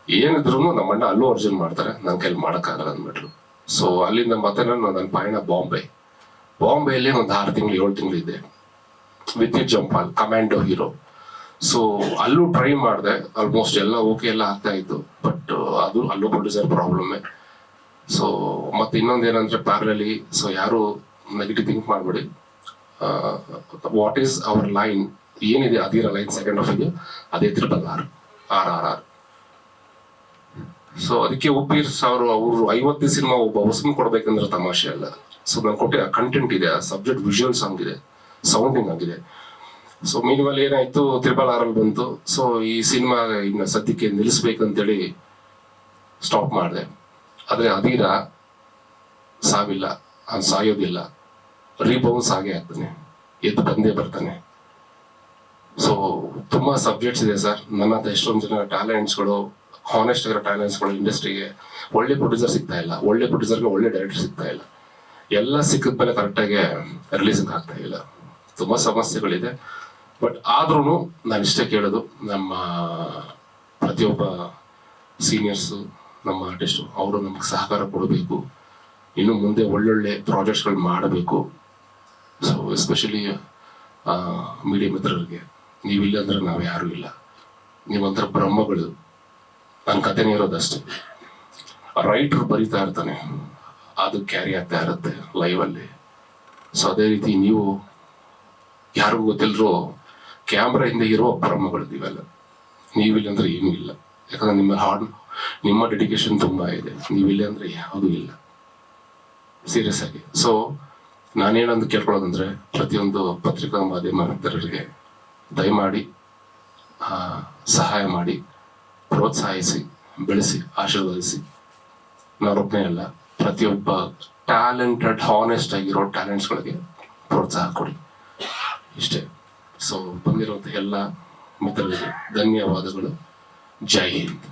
ಏನಿದ್ರು ನಮ್ಮ ಅಣ್ಣ ಅಲ್ಲು ಅರ್ಜುನ್ ಮಾಡ್ತಾರೆ, ನನ್ನ ಕೈಲಿ ಮಾಡೋಕ್ಕಾಗಲ್ಲ ಅಂದ್ಬಿಟ್ರು. ಸೊ ಅಲ್ಲಿಂದ ಮತ್ತೆ ನನ್ನ ಪಯಣ ಬಾಂಬೆಯಲ್ಲಿ ಒಂದು 6 ತಿಂಗಳು 7 ತಿಂಗಳು ಇದ್ದೆ. ವಿದ್ಯುತ್ ಜಂಪಾಲ್ ಕಮಾಂಡೋ ಹೀರೋ. ಸೊ ಅಲ್ಲೂ ಟ್ರೈ ಮಾಡಿದೆ, ಆಲ್ಮೋಸ್ಟ್ ಎಲ್ಲ ಓಕೆ ಎಲ್ಲ ಆಗ್ತಾ ಇತ್ತು. ಬಟ್ ಅದು ಅಲ್ಲೂ ಪ್ರೊಡ್ಯೂಸರ್ ಪ್ರಾಬ್ಲಮ್ಮೇ. ಸೊ ಮತ್ತೆ ಇನ್ನೊಂದು ಏನಂದ್ರೆ ಪ್ಯಾರಲಲಿ, ಸೊ ಯಾರು ನೆಗೆಟಿವ್ ಥಿಂಕ್ ಮಾಡಬೇಡಿ. ವಾಟ್ ಈಸ್ ಅವರ್ ಲೈನ್ ಏನಿದೆ, ಅದಿರ ಲೈನ್ ಸೆಕೆಂಡ್ ಆಫ್ ಇದೆ, ಅದೇ RRR. ಸೊ ಅದಕ್ಕೆ ಉಪ್ಪಿ ಅವರು 50 ಸಿನಿಮಾ ಒಬ್ಬ ಹೊಸಮ್ ಕೊಡ್ಬೇಕಂದ್ರೆ ತಮಾಷೆ ಅಲ್ಲ. ಸೊ ನಾನು ಕೊಟ್ಟಿದ್ದ ಕಂಟೆಂಟ್ ಇದೆ, ಸಬ್ಜೆಕ್ಟ್ ವಿಜುವಲ್ ಸಾಂಗ್ ಇದೆ, ಸೌಂಡಿಂಗ್ ಆಗಿದೆ. ಸೊ ಮೀನ್ವಲ್ ಏನಾಯ್ತು, RRR ಬಂತು. ಸೊ ಈ ಸಿನಿಮಾ ಇನ್ನು ಸದ್ಯಕ್ಕೆ ನಿಲ್ಲಿಸ್ಬೇಕಂತೇಳಿ ಸ್ಟಾಪ್ ಮಾಡಿದೆ. ಆದ್ರೆ ಅದಿರ ಸಾವಿಲ್ಲ, ಅವ್ನು ಸಾಯೋದಿಲ್ಲ, ರೀಬೌನ್ಸ್ ಆಗೇ ಆಗ್ತಾನೆ, ಎದ್ದು ಬಂದೇ ಬರ್ತಾನೆ. ಸೊ ತುಂಬಾ ಸಬ್ಜೆಕ್ಟ್ಸ್ ಇದೆ ಸರ್. ನನ್ನ ಹತ್ರ ಎಷ್ಟೊಂದು ಜನ ಟ್ಯಾಲೆಂಟ್ಸ್ಗಳು, ಹಾನೆಸ್ಟ್ ಆಗಿರೋ ಟ್ಯಾಲೆಂಟ್ಸ್ಗಳು ಇಂಡಸ್ಟ್ರಿಗೆ ಒಳ್ಳೆ ಪ್ರೊಡ್ಯೂಸರ್ ಸಿಗ್ತಾ ಇಲ್ಲ, ಒಳ್ಳೆ ಪ್ರೊಡ್ಯೂಸರ್ಗೆ ಒಳ್ಳೆ ಡೈರೆಕ್ಟರ್ ಸಿಗ್ತಾ ಇಲ್ಲ. ಎಲ್ಲ ಸಿಕ್ಕಿದ ಮೇಲೆ ಕರೆಕ್ಟಾಗಿ ರಿಲೀಸ್ ಆಗ್ತಾ ಇಲ್ಲ. ತುಂಬಾ ಸಮಸ್ಯೆಗಳಿದೆ. ಬಟ್ ಆದ್ರೂ ನಾನು ಇಷ್ಟೇ ಕೇಳೋದು, ನಮ್ಮ ಪ್ರತಿಯೊಬ್ಬ ಸೀನಿಯರ್ಸು, ನಮ್ಮ ಆರ್ಟಿಸ್ಟು, ಅವರು ನಮ್ಗೆ ಸಹಕಾರ ಕೊಡಬೇಕು. ಇನ್ನು ಮುಂದೆ ಒಳ್ಳೊಳ್ಳೆ ಪ್ರಾಜೆಕ್ಟ್ಸ್ಗಳು ಮಾಡಬೇಕು. ಸೊ ಎಸ್ಪೆಷಲಿ ಮೀಡಿಯಾ ಮಿತ್ರರಿಗೆ, ನೀವಿಲ್ಲ ಅಂದ್ರೆ ನಾವು ಯಾರೂ ಇಲ್ಲ. ನೀವಂತರ ಬ್ರಹ್ಮಗಳು. ನನ್ನ ಕಥೆನೇ ಇರೋದಷ್ಟೇ. ರೈಟ್ರು ಬರಿತಾ ಇರ್ತಾನೆ, ಅದು ಕ್ಯಾರಿ ಆಗ್ತಾ ಇರುತ್ತೆ ಲೈವಲ್ಲಿ. ಸೊ ಅದೇ ರೀತಿ ನೀವು ಯಾರಿಗೂ ಗೊತ್ತಿಲ್ಲರೂ ಕ್ಯಾಮ್ರಾ ಹಿಂದೆ ಇರೋ ಬ್ರಹ್ಮಗಳು ನೀವೆಲ್ಲ. ನೀವಿಲ್ಲ ಅಂದ್ರೆ ಏನೂ ಇಲ್ಲ. ಯಾಕಂದ್ರೆ ನಿಮ್ಮ ಡೆಡಿಕೇಶನ್ ತುಂಬಾ ಇದೆ. ನೀವಿಲ್ಲ ಅಂದ್ರೆ ಯಾವುದೂ ಇಲ್ಲ, ಸೀರಿಯಸ್ ಆಗಿ. ಸೊ ನಾನೇನಂದು ಕೇಳ್ಕೊಳ್ಳೋದಂದ್ರೆ, ಪ್ರತಿಯೊಂದು ಪತ್ರಿಕಾ ಮಾಧ್ಯಮ ಮಿತ್ರರಿಗೆ ದಯಮಾಡಿ ಸಹಾಯ ಮಾಡಿ, ಪ್ರೋತ್ಸಾಹಿಸಿ, ಬೆಳೆಸಿ, ಆಶೀರ್ವದಿಸಿ. ನಾನೊಬ್ಬನೇ ಅಲ್ಲ, ಪ್ರತಿಯೊಬ್ಬ ಟ್ಯಾಲೆಂಟೆಡ್ ಹಾನೆಸ್ಟ್ ಆಗಿರೋ ಟ್ಯಾಲೆಂಟ್ಸ್ಗಳಿಗೆ ಪ್ರೋತ್ಸಾಹ ಕೊಡಿ, ಇಷ್ಟೇ. ಸೊ ಬಂದಿರುವಂಥ ಎಲ್ಲ ಮಿತ್ರರಿಗೆ ಧನ್ಯವಾದಗಳು. ಜೈ ಹಿಂದ್.